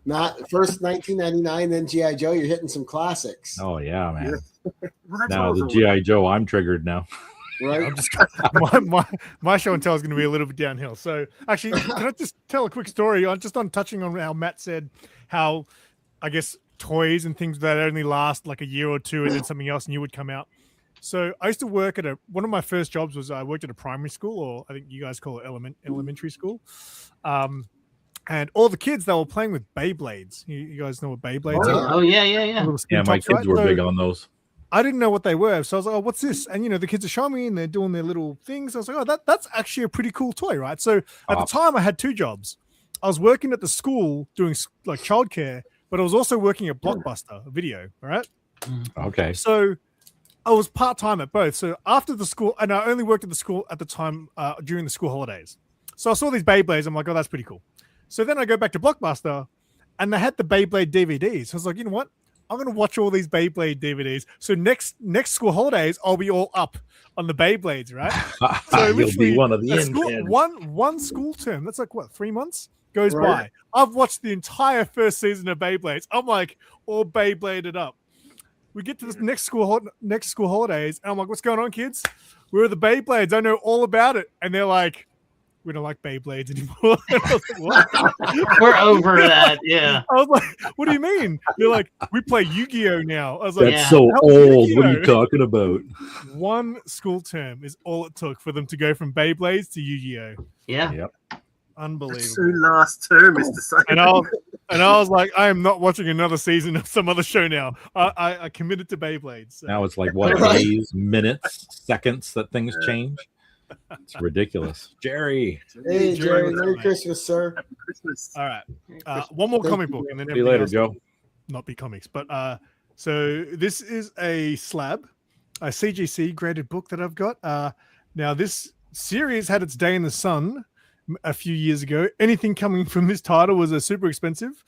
Not first 1999, then G.I. Joe. You're hitting some classics. Oh yeah, man. Well, now the G.I. Joe, I'm triggered now. Right. I'm just my show and tell is going to be a little bit downhill. So actually, can I just tell a quick story on touching on how Matt said how I guess toys and things that only last like a year or two and then something else new would come out. So I used to work at one of my first jobs was I worked at a primary school, or I think you guys call it elementary school. And all the kids, they were playing with Beyblades. You guys know what Beyblades are? Oh, yeah. Yeah, my kids were big on those. I didn't know what they were. So I was like, oh, what's this? And, the kids are showing me and they're doing their little things. I was like, oh, that's actually a pretty cool toy, right? So at the time, I had two jobs. I was working at the school doing like childcare, but I was also working at Blockbuster Video, right? Okay. So I was part-time at both. So after the school, and I only worked at the school at the time during the school holidays. So I saw these Beyblades. I'm like, oh, that's pretty cool. So then I go back to Blockbuster and they had the Beyblade DVDs. So I was like, you know what? I'm going to watch all these Beyblade DVDs. So next school holidays, I'll be all up on the Beyblades, right? So you'll be one of the one school term. That's like, what, 3 months goes by. I've watched the entire first season of Beyblades. I'm like all Beybladed up. We get to this next school holidays, and I'm like, what's going on, kids? Where are the Beyblades? I know all about it. And they're like, we don't like Beyblades anymore. I was like, what? We're over that. Yeah. I was like, what do you mean? They're like, we play Yu-Gi-Oh now. I was like, that's so old. What are you talking about? One school term is all it took for them to go from Beyblades to Yu-Gi-Oh. Yeah. Yep. Unbelievable. Soon last term, Mr. Simon. And I was like, I am not watching another season of some other show now. I committed to Beyblades. So. Now it's like what, days, minutes, seconds that things change. It's ridiculous. Jerry. Hey, Jerry. Merry Christmas, sir. Happy Christmas. All right. One more comic book. And then see you later, Joe. Not be comics. But so this is a slab, a CGC graded book that I've got. Now, this series had its day in the sun a few years ago. Anything coming from this title was super expensive.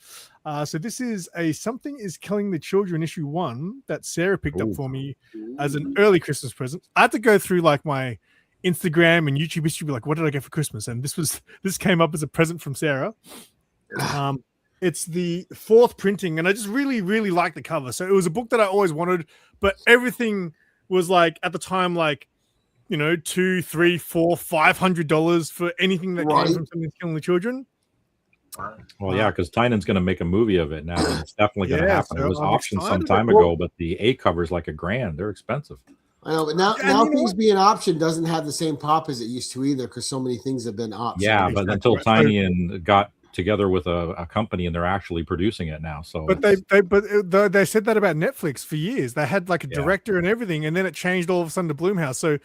So this is Something is Killing the Children issue 1 that Sarah picked up for me as an early Christmas present. I had to go through like my Instagram and YouTube history, be like, what did I get for Christmas? And this came up as a present from Sarah. It's the 4th printing, and I just really, really like the cover. So it was a book that I always wanted, but everything was like at the time, like, $200, $300, $400, $500 for anything that came from Something's Killing the Children. Well, yeah, because Tynan's going to make a movie of it now. And it's definitely going to happen. So it was auctioned some time ago, but the A cover's like $1,000. They're expensive. I know, but now things being optioned doesn't have the same pop as it used to either, because so many things have been optioned. Yeah, but until Tynan got together with a company and they're actually producing it now. So, but they said that about Netflix for years. They had like a director and everything, and then it changed all of a sudden to Blumhouse. So,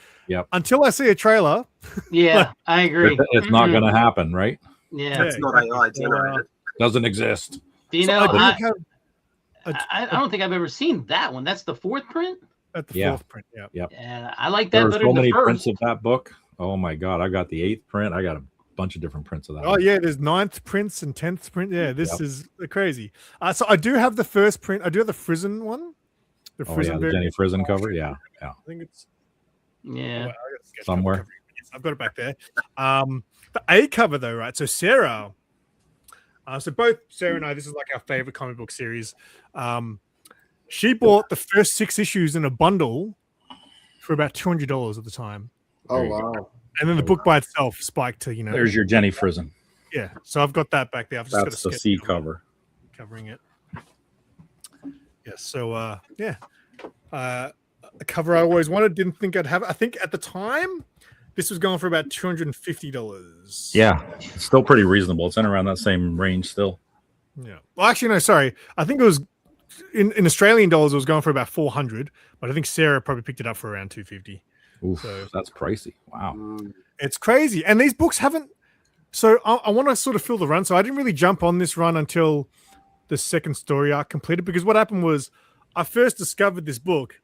until I see a trailer, I agree. It's not going to happen, right? Yeah, it's not AI generated. Doesn't exist. Do you know? I don't think I've ever seen that one. That's the 4th print. At the 4th print, Yeah, I like that. There's better so than many the first. prints of that book. Oh my god, I got the 8th print. I got a bunch of different prints of that. Oh yeah, there's 9th prints and 10th print. Yeah, this is crazy. So I do have the first print. I do have the Frizen one. The Jenny Frizen cover. Yeah. I think it's somewhere. I've got it back there. The A cover though, right? So Sarah. So both Sarah and I, this is like our favorite comic book series. She bought the first 6 issues in a bundle for about $200 at the time. Oh, wow. And then the book by itself spiked to, There's your Jenny Frizen. Yeah. So I've got that back there. I've just That's got the C cover. Covering it. Yeah. So, a cover I always wanted. Didn't think I'd have it. I think at the time, this was going for about $250. Yeah. It's still pretty reasonable. It's in around that same range still. Yeah. Well, actually, no, sorry. I think it was in Australian dollars, it was going for about $400, but I think Sarah probably picked it up for around $250. Oof, so that's pricey. Wow. It's crazy. And these books haven't. So I want to sort of fill the run. So I didn't really jump on this run until the second story arc completed, because what happened was I first discovered this book.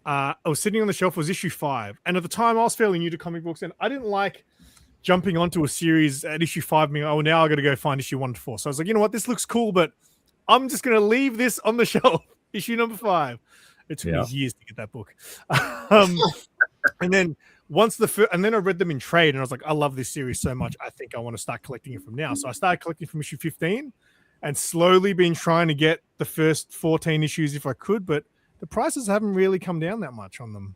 I was sitting on the shelf, was issue 5. And at the time I was fairly new to comic books and I didn't like jumping onto a series at issue 5. Now I got to go find issue 1 to 4. So I was like, you know what? This looks cool, but I'm just going to leave this on the shelf. Issue number 5. It took me years to get that book. And then and then I read them in trade and I was like, I love this series so much. I think I want to start collecting it from now. So I started collecting from issue 15 and slowly been trying to get the first 14 issues if I could, but the prices haven't really come down that much on them.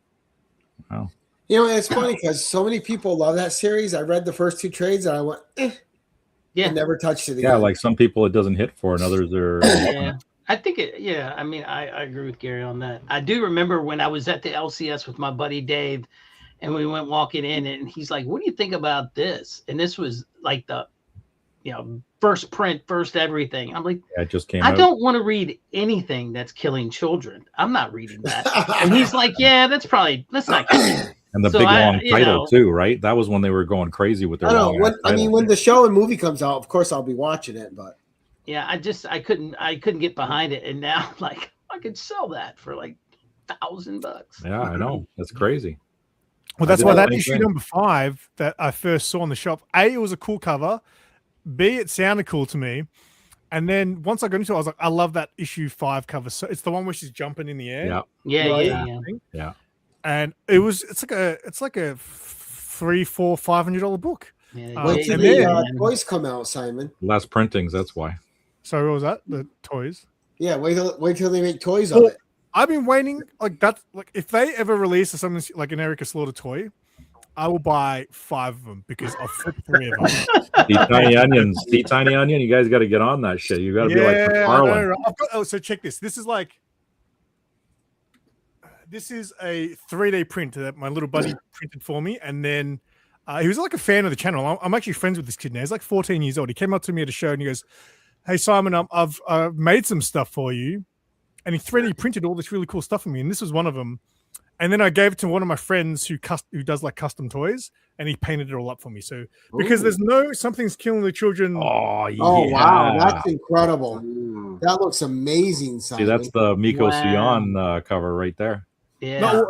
Wow. You know, it's funny because so many people love that series. I read the first 2 trades and I went, and never touched it again. Yeah, like some people it doesn't hit for, and others are. Yeah, I think it. Yeah, I mean, I agree with Gary on that. I do remember when I was at the LCS with my buddy Dave, and we went walking in, and he's like, "What do you think about this?" And this was like the, first print, first everything. I'm like, yeah, it just came. I don't want to read anything that's killing children. I'm not reading that. And he's like, "Yeah, that's not." And the big long title too, right? That was when they were going crazy with their. When the show and movie comes out, of course I'll be watching it. But yeah, I couldn't get behind it, and now like I could sell that for like $1,000. Yeah, I know, that's crazy. Well, that's why that issue number 5 that I first saw in the shop. A, it was a cool cover. B, it sounded cool to me. And then once I got into it, I was like, I love that issue 5 cover. So it's the one where she's jumping in the air. Yeah. And it's like a $300, $400, $500 book. Yeah, wait till the toys come out, Simon. Less printings, that's why. So what was that? The toys? Yeah, wait till they make toys of it. I've been waiting like that. Like if they ever release something like an Erica Slaughter toy, I will buy 5 of them because I'll flip 3 of them. The tiny onions, the tiny onion. You guys got to get on that shit. You got to be like Harlan. So check this. This is a 3D print that my little buddy printed for me, and then he was like a fan of the channel. I'm actually friends with this kid now. He's like 14 years old. He came up to me at a show and he goes, "Hey Simon, I've made some stuff for you," and he 3D printed all this really cool stuff for me, and this was one of them. And then I gave it to one of my friends who does like custom toys, and he painted it all up for me. So because there's something's killing the children. Oh, yeah. Oh wow, that's incredible. That looks amazing, Simon. See, that's the Miko Sion cover right there. Yeah.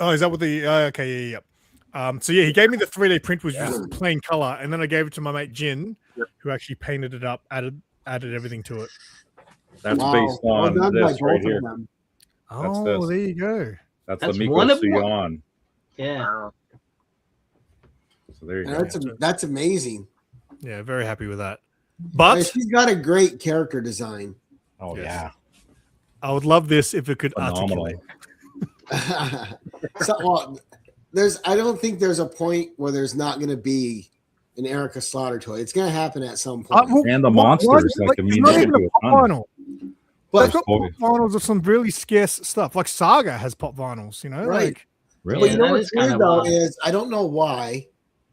No, is that what the okay? Yeah. So yeah, he gave me the 3D print, which was plain color, and then I gave it to my mate Jin, who actually painted it up, added everything to it. That's based on this right here. Oh, there you go. That's the Miko Sion. Yeah. Wow. So there you go. That's amazing. Yeah, very happy with that. But she's got a great character design. Oh yeah. I would love this if it could articulate. I don't think there's a point where there's not going to be an Erica Slaughter toy. It's going to happen at some point. And the monsters, it's not even a pop vinyl. But they've got pop vinyls of some really scarce stuff. Like Saga has pop vinyls, Right. Like, really? But you know what's weird though is I don't know why.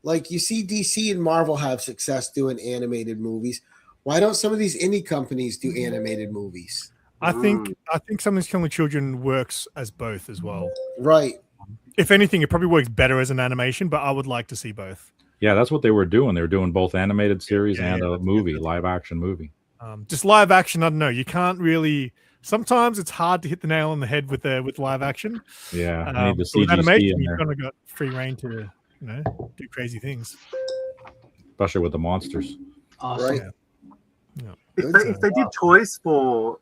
Like you see DC and Marvel have success doing animated movies. Why don't some of these indie companies do animated movies? I think Something's Killing Children works as both as well. Right. If anything, it probably works better as an animation, but I would like to see both. Yeah, that's what they were doing. They were doing both animated series and a movie, live action movie. Just live action, I don't know. You can't really. Sometimes it's hard to hit the nail on the head with live action. Yeah, I need the CGC with animation, in there. you've kind of got free reign to do crazy things, especially with the monsters. Awesome. Right. Yeah. If they did toys for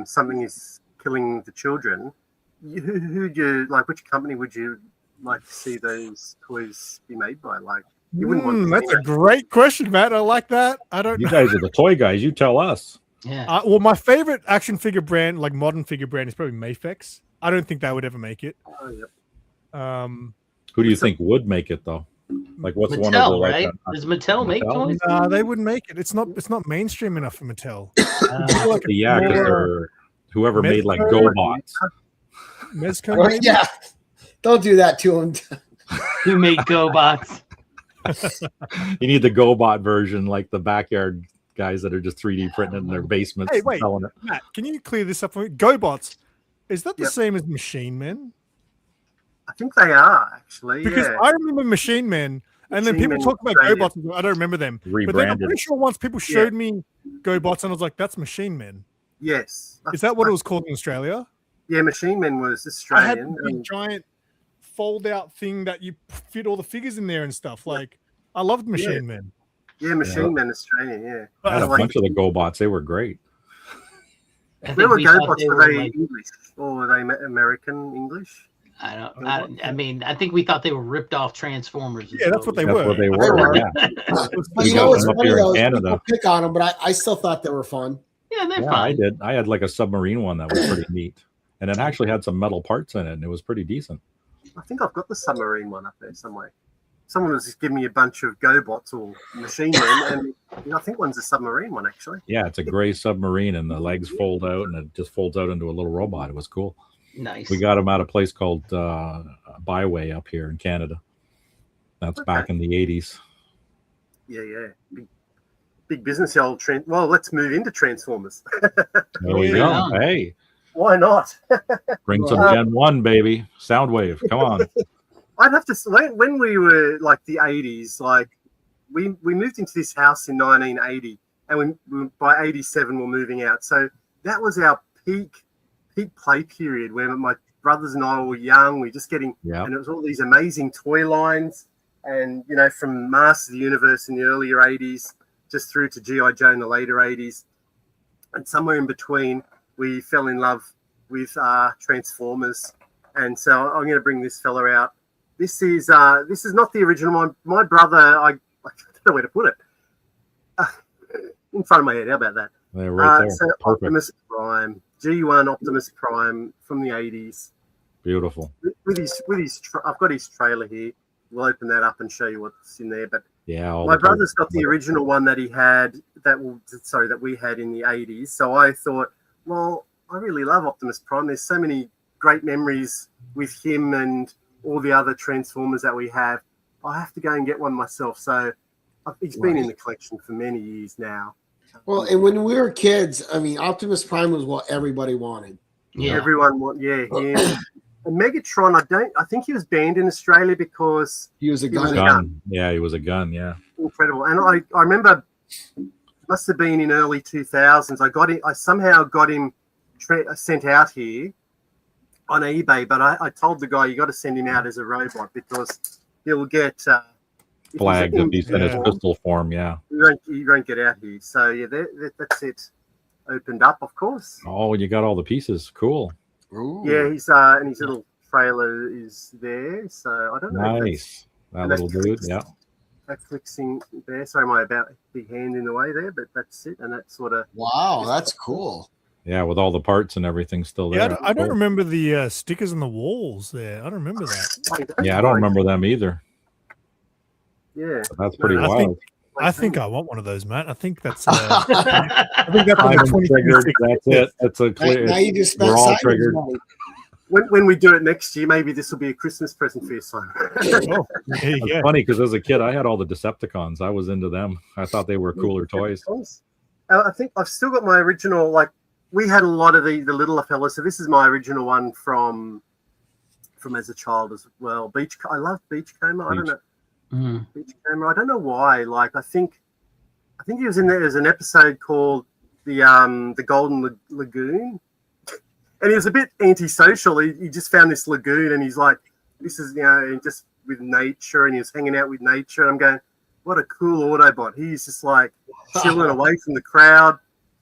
Something Is Killing the Children, who'd you like? Which company would you like to see those toys be made by? Like, you wouldn't want. That's a great question, Matt. I like that. I don't. You guys are the toy guys. You tell us. Yeah. Well, my favorite action figure brand, like modern figure brand, is probably Mafex. I don't think they would ever make it. Oh, yep. Who do you think would make it though? Like, what's Mattel, one of the right? Does Mattel make toys? Nah, they wouldn't make it. It's not mainstream enough for Mattel. Yeah, because they're whoever made like GoBots. Mezco, yeah. Don't do that to them. Who made GoBots? You need the GoBot version, like the backyard guys that are just 3D printing in their basements. Hey, wait, selling it. Matt, can you clear this up for me? GoBots, is that the same as Machine Men? I think they are actually. Because I remember Machine Men, and then people talk about GoBots. And I don't remember them. But then I'm pretty sure once people showed me GoBots, and I was like, "That's Machine Men." Yes. Is that what it was called in Australia? Yeah, Machine Men was Australian. I had a big giant fold-out thing that you fit all the figures in there and stuff. Like, I loved Machine Men. Yeah, Machine Men Australian. Yeah, I had a bunch of the GoBots. They were great. Where were GoBots? Were they English or were they American English? I mean, I think we thought they were ripped off Transformers. Yeah, that's what they were. What they were. Yeah. But you know what's funny though? People pick on them, but I still thought they were fun. Yeah, they're fun. I did. I had like a submarine one that was pretty neat, and it actually had some metal parts in it, and it was pretty decent. I think I've got the submarine one up there somewhere. Someone was just giving me a bunch of GoBots or machine men, and I think one's a submarine one, actually. Yeah, it's a gray submarine, and the legs fold out, and it just folds out into a little robot. It was cool. Nice. We got them at a place called Byway up here in Canada. That's back in the 80s. Yeah. Big business, the old trend. Well, let's move into Transformers. There we go. Hey. Why not? Bring some Gen 1, baby. Soundwave. Come on. I'd have to, when we were like the 80s, like we moved into this house in 1980, and we by 87 we're moving out. So that was our peak play period where my brothers and I were young. We were just getting, and it was all these amazing toy lines, and you know, from Masters of the Universe in the earlier 80s just through to G.I. Joe in the later 80s, and somewhere in between we fell in love with Transformers. And so I'm going to bring this fella out. This is not the original. My brother, I don't know where to put it. In front of my head. How about that? Yeah, right there. So Optimus Prime, G1 Optimus Prime from the 80s. Beautiful. With his, I've got his trailer here. We'll open that up and show you what's in there. But yeah, my brother's got the original one that he had. That we had in the 80s. So I thought, well, I really love Optimus Prime. There's so many great memories with him and all the other Transformers that we have. I have to go and get one myself. So he's been in the collection for many years now. Well, and when we were kids, I mean, Optimus Prime was what everybody wanted. Yeah, everyone wanted. Yeah. And Megatron, I think he was banned in Australia because he was a gun. Yeah, he was a gun. Yeah, incredible. And I remember, must have been in early 2000s. I somehow got him sent out here on eBay, but I told the guy, you got to send him out as a robot because he'll get flagged if he's in his pistol form. Yeah, you won't get out here. So yeah, that's it. Opened up, of course. Oh, you got all the pieces. Cool. Ooh. Yeah, he's and his little trailer is there. So I don't know. Nice. That little dude. Yeah. That fixing there. Sorry, my big hand in the way there, but that's it. And that's sort of. Wow, that's cool. Yeah, with all the parts and everything still there. Yeah, I don't remember the stickers on the walls there. I don't remember that. Yeah, I don't remember them either. Yeah, but that's pretty wild. I think I want one of those, Matt. I think that's. I think that's triggered. That's it. It's a clear. Now you just we're all triggered. When we do it next year, maybe this will be a Christmas present for your son. It's funny because as a kid, I had all the Decepticons. I was into them. I thought they were cooler toys. I think I've still got my original. Like we had a lot of the littler fellas. So this is my original one from as a child as well. I love Beachcomber. I don't know. Beachcomber. I don't know why. Like I think he was in there. There's an episode called the Golden Lagoon, and he was a bit antisocial. He just found this lagoon, and he's like, "This is just with nature," and he was hanging out with nature. And I'm going, "What a cool Autobot!" He's just like chilling away from the crowd.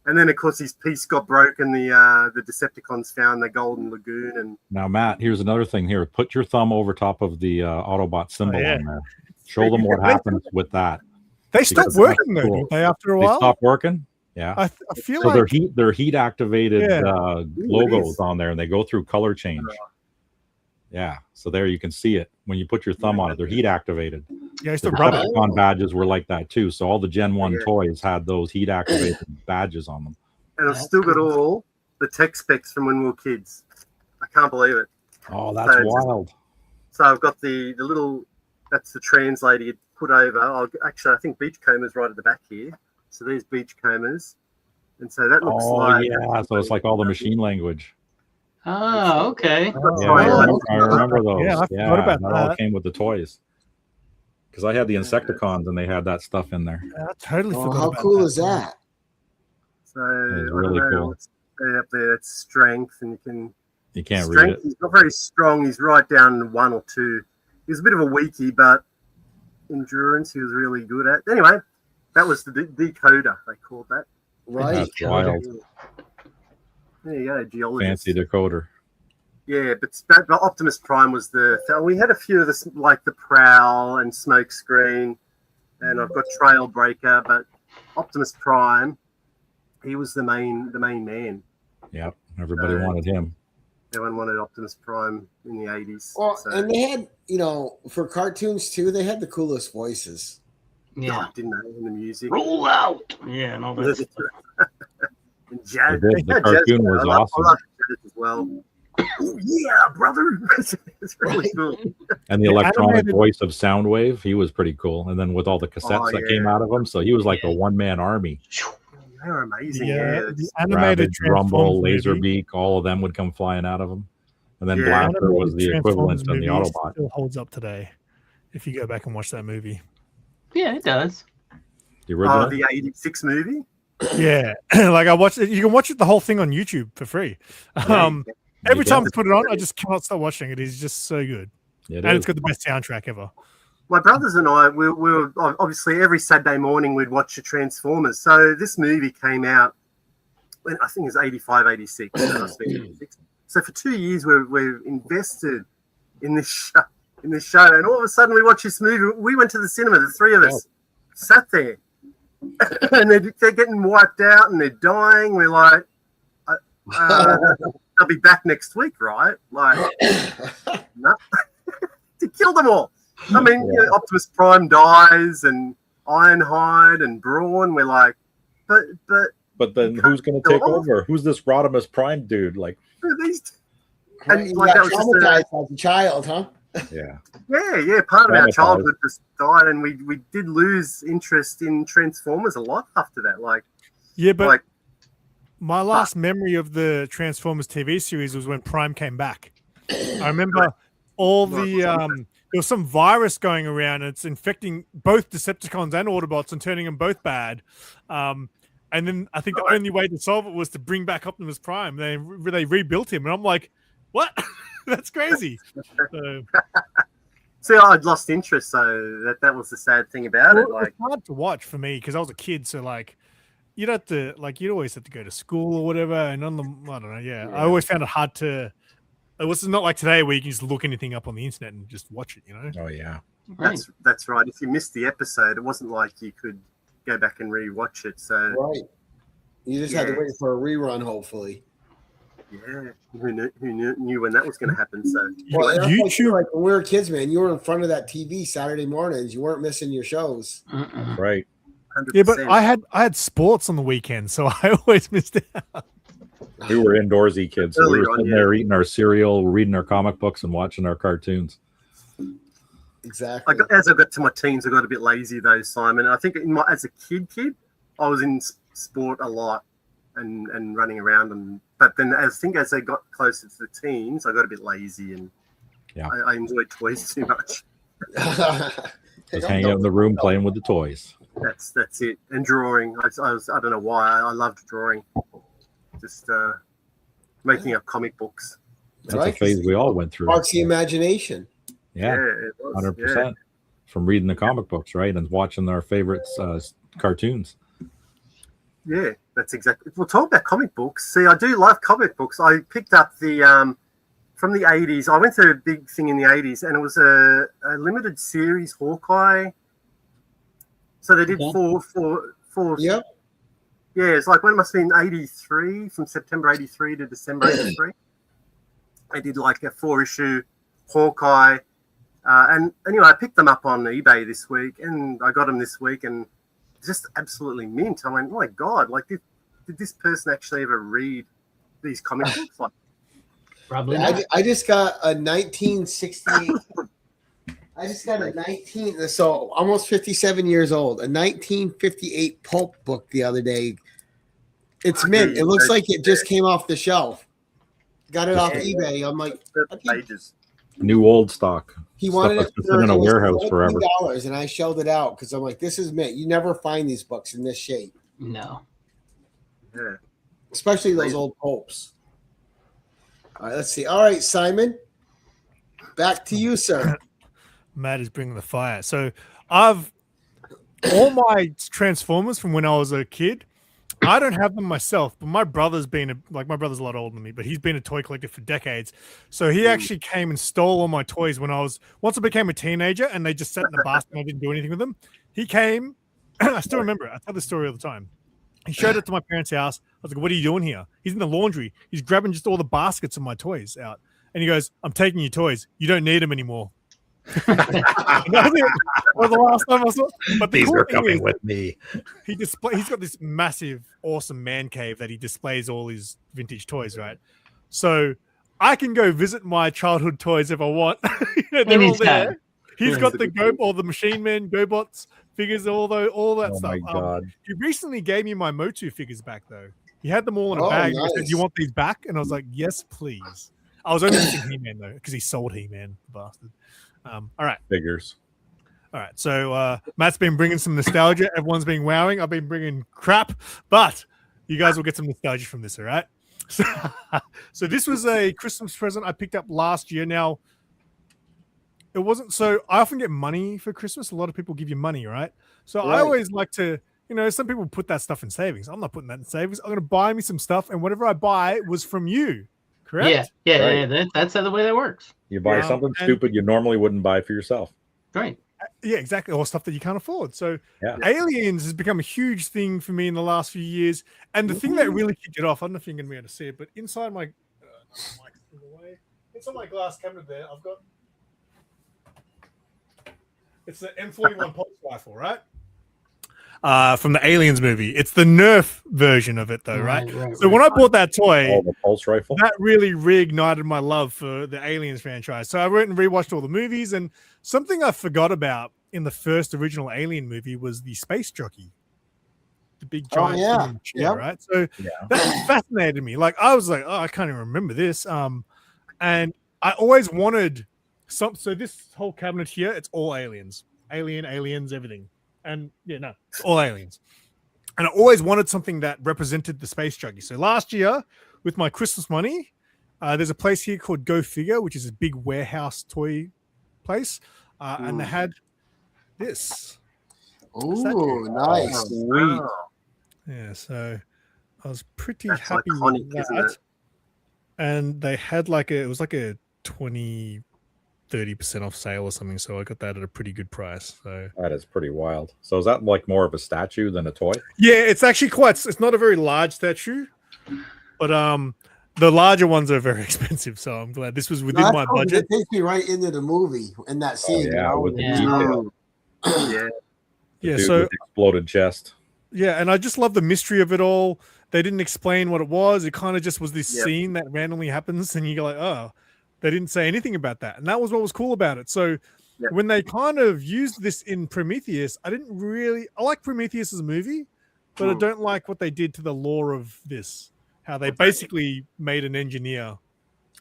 And then, of course, his piece got broken. The Decepticons found the Golden Lagoon. And now, Matt, here's another thing. Here, put your thumb over top of the Autobot symbol on there. Show them what happens with that. They stopped working though, didn't they? After a while, they stopped working. Yeah, I feel so like they're heat activated logos on there, and they go through color change. Yeah, so there you can see it when you put your thumb on it. They're heat activated. Yeah, it's the Decepticon badges were like that too. So all the Gen 1 toys had those heat activated badges on them. And I've still got all the tech specs from when we were kids. I can't believe it. Oh, that's wild. So I've got the little. That's the translator you put over. I think Beachcomber's right at the back here. So there's Beachcombers. And so that looks like... yeah, so it's like all the machine language. Oh, okay. I remember those. Yeah, I forgot about that. All came with the toys. Because I had the Insecticons, and they had that stuff in there. I totally forgot how about cool that. is that? So it's really cool. Up there, that's strength, and you can't read it. He's not very strong. He's right down 1 or 2. He was a bit of a weakie, but endurance he was really good at. Anyway, that was the decoder, they called that. Right. That's wild. There you go, geologist. Fancy decoder. Yeah, but Optimus Prime was we had a few of this, like the Prowl and Smokescreen, and I've got Trailbreaker, but Optimus Prime, he was the main man. Yep, everybody wanted him. Everyone wanted Optimus Prime in the 80s. Well, so. and they had, for cartoons too, they had the coolest voices. Yeah. Oh, didn't they? In the music. Roll out. Yeah, and all that stuff. And jazz. The cartoon was awesome. I love jazz as well. Oh, yeah, brother. It's really cool. And the electronic voice of Soundwave, he was pretty cool. And then with all the cassettes that came out of him, so he was like a one-man army. They were amazing. The animated Rumble, Laserbeak, all of them would come flying out of him. And then Blaster was the equivalent of the Autobot. Still holds up today if you go back and watch that movie. Yeah, it does. The original? The 86 movie? Yeah. Like I watched it. You can watch it the whole thing on YouTube for free. Every time I put it on, I just cannot stop watching it. It's just so good. It's got the best soundtrack ever. My brothers and I, we were obviously every Saturday morning we'd watch the Transformers. So this movie came out when I think it was 85, 86. So for 2 years we're invested in this show. And all of a sudden we watch this movie. We went to the cinema, the three of us sat there. And they're getting wiped out and they're dying. We're like, I'll be back next week, right? Like, no. To kill them all. I mean, Optimus Prime dies and Ironhide and Brawn. We're like, but then who's going to take over? Who's this Rodimus Prime dude? Like, these. And like that was traumatized as a child, huh? Yeah. Yeah. Part of our childhood just died, and we did lose interest in Transformers a lot after that. Like, but my last memory of the Transformers TV series was when Prime came back. I remember all the there was some virus going around, and it's infecting both Decepticons and Autobots and turning them both bad. And then I think the only way to solve it was to bring back Optimus Prime. They rebuilt him, and I'm like, what? That's crazy. See, I'd lost interest, so that was the sad thing about it. Like, it's hard to watch for me because I was a kid, so like you'd always have to go to school or whatever, and on the I don't know, I always found it hard to. It was not like today where you can just look anything up on the internet and just watch it, Oh yeah, that's right. If you missed the episode, it wasn't like you could go back and re-watch it. So right, you just had to wait for a rerun, hopefully. Yeah, who knew when that was going to happen? So YouTube, like when we were kids, man, you were in front of that TV Saturday mornings. You weren't missing your shows, right? 100%. Yeah, but I had sports on the weekend, so I always missed out. We were indoorsy kids. So we were sitting there eating our cereal, reading our comic books, and watching our cartoons. Exactly. As I got to my teens, I got a bit lazy though, Simon. I think as a kid, I was in sport a lot and running around, but then as I got closer to the teens, I got a bit lazy and I enjoyed toys too much. Just hanging out in the room playing with the toys. That's it. And drawing. I don't know why. I loved drawing. Just making up comic books. That's a phase we all went through. Sparks the imagination. Yeah, 100%. From reading the comic books, right, and watching our favorite cartoons. Yeah, that's exactly. We'll talk about comic books. See, I do love comic books. I picked up the from the 80s. I went through a big thing in the 80s, and it was a limited series, Hawkeye. So they did four. Yep. Yeah, it's like when it must have been 83, from September 83 to December 83. They did like a 4-issue Hawkeye. And anyway, I picked them up on eBay this week, and I got them this week, and just absolutely mint. I went, oh my God, like, did this person actually ever read these comic books? Like, probably not. I just got a 1968. So almost 57 years old, a 1958 pulp book the other day. It's mint. It looks like it just came off the shelf. Got it off eBay. I'm like, pages. New old stock. He wanted it in a warehouse forever. $19, and I shelled it out because I'm like, this is mint. You never find these books in this shape. No. Yeah. Especially those old pulps. All right, let's see. All right, Simon. Back to you, sir. Matt is bringing the fire. So I've all my Transformers from when I was a kid. I don't have them myself, but my brother's my brother's a lot older than me, but he's been a toy collector for decades. So he actually came and stole all my toys once I became a teenager, and they just sat in the basket and I didn't do anything with them. He came, I still remember it. I tell this story all the time. He showed it to my parents' house. was like, what are you doing here? He's in the laundry. He's grabbing just all the baskets of my toys out. And he goes, I'm taking your toys. You don't need them anymore. That was the last time I saw. But these are coming with me. He's got this massive, awesome man cave that he displays all his vintage toys, right? So I can go visit my childhood toys if I want. They're all there. He's got the Machine Men, GoBots figures, all that stuff. My God. He recently gave me my Motu figures back though. He had them all in a bag. Nice. He said, "You want these back?" And I was like, "Yes, please." I was only missing He-Man though, because he sold He-Man, bastard. All right. Figures. All right. So Matt's been bringing some nostalgia. Everyone's been wowing. I've been bringing crap, but you guys will get some nostalgia from this. All right. So this was a Christmas present I picked up last year. Now, it wasn't so. I often get money for Christmas. A lot of people give you money, right? So I always like to, some people put that stuff in savings. I'm not putting that in savings. I'm going to buy me some stuff, and whatever I buy was from you. Correct? Yeah. That's the way that works. You buy something stupid you normally wouldn't buy for yourself. Right. Yeah, exactly. Or stuff that you can't afford. So Aliens has become a huge thing for me in the last few years. And the thing that really kicked it off, I don't know if you're going to be able to see it, but inside my inside my glass cabinet there, I've got it's the M41 pulse rifle, right? From the Aliens movie. It's the Nerf version of it, though, right? So when I bought that toy, the pulse rifle, that really reignited my love for the Aliens franchise. So I went and rewatched all the movies, and something I forgot about in the first original Alien movie was the space jockey, the big giant chair, right? So that fascinated me. Like I was like, I can't even remember this. And I always wanted some. So this whole cabinet here, it's all aliens, aliens, everything. And it's all aliens. And I always wanted something that represented the space jockey. So last year, with my Christmas money, there's a place here called Go Figure, which is a big warehouse toy place. And they had this. Oh, nice. Sweet. Yeah, so I was pretty happy with that. And they had it was like a 20-30% off sale or something, so I got that at a pretty good price. So that is pretty wild. So is that like more of a statue than a toy? Yeah, it's actually it's not a very large statue, but the larger ones are very expensive. So I'm glad this was within my budget. It takes me right into the movie in that scene. With the detail. Yeah. Dude So with the exploded chest. Yeah, and I just love the mystery of it all. They didn't explain what it was. It kind of just was this scene that randomly happens, and you go like, oh. They didn't say anything about that. And that was what was cool about it. So when they kind of used this in Prometheus, I like Prometheus as a movie, but I don't like what they did to the lore of this. How they basically made an engineer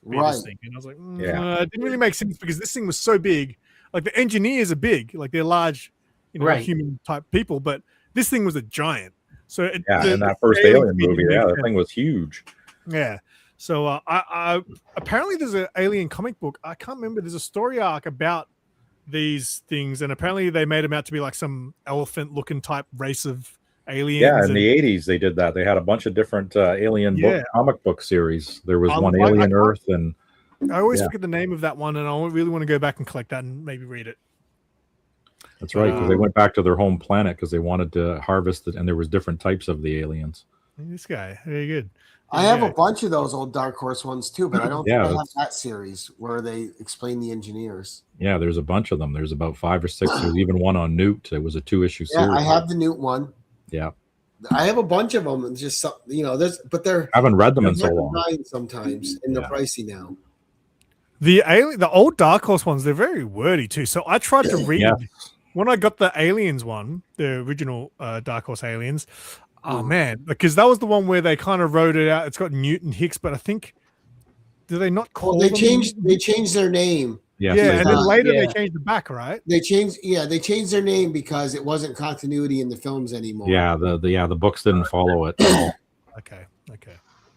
be this thing. And I was like, it didn't really make sense because this thing was so big. Like the engineers are big, like they're large, human type people, but this thing was a giant. So in that first Alien movie, the thing was huge. Yeah. So I apparently there's an Alien comic book. I can't remember. There's a story arc about these things, and apparently they made them out to be like some elephant-looking type race of aliens. Yeah, in the 80s they did that. They had a bunch of different alien comic book series. There was one Alien Earth, and I always forget the name of that one, and I really want to go back and collect that and maybe read it. That's right, because they went back to their home planet because they wanted to harvest it, and there was different types of the aliens. This guy, very good. I have a bunch of those old Dark Horse ones too, but I don't think I have that series where they explain the engineers. Yeah, there's a bunch of them. There's about 5 or 6. There's even one on Newt. It was a 2-issue series. Yeah, I have the Newt one. Yeah. I have a bunch of them. It's just but they're I haven't read them in so long. Sometimes, and they're pricey now. The old Dark Horse ones, they're very wordy too. So I tried to read when I got the Aliens one, the original Dark Horse Aliens. Oh man, because that was the one where they kind of wrote it out. It's got Newton Hicks, but I think do they not call they changed their name. Yeah, and then later they changed it back, right? They changed their name because it wasn't continuity in the films anymore. Yeah, the books didn't follow it. Okay.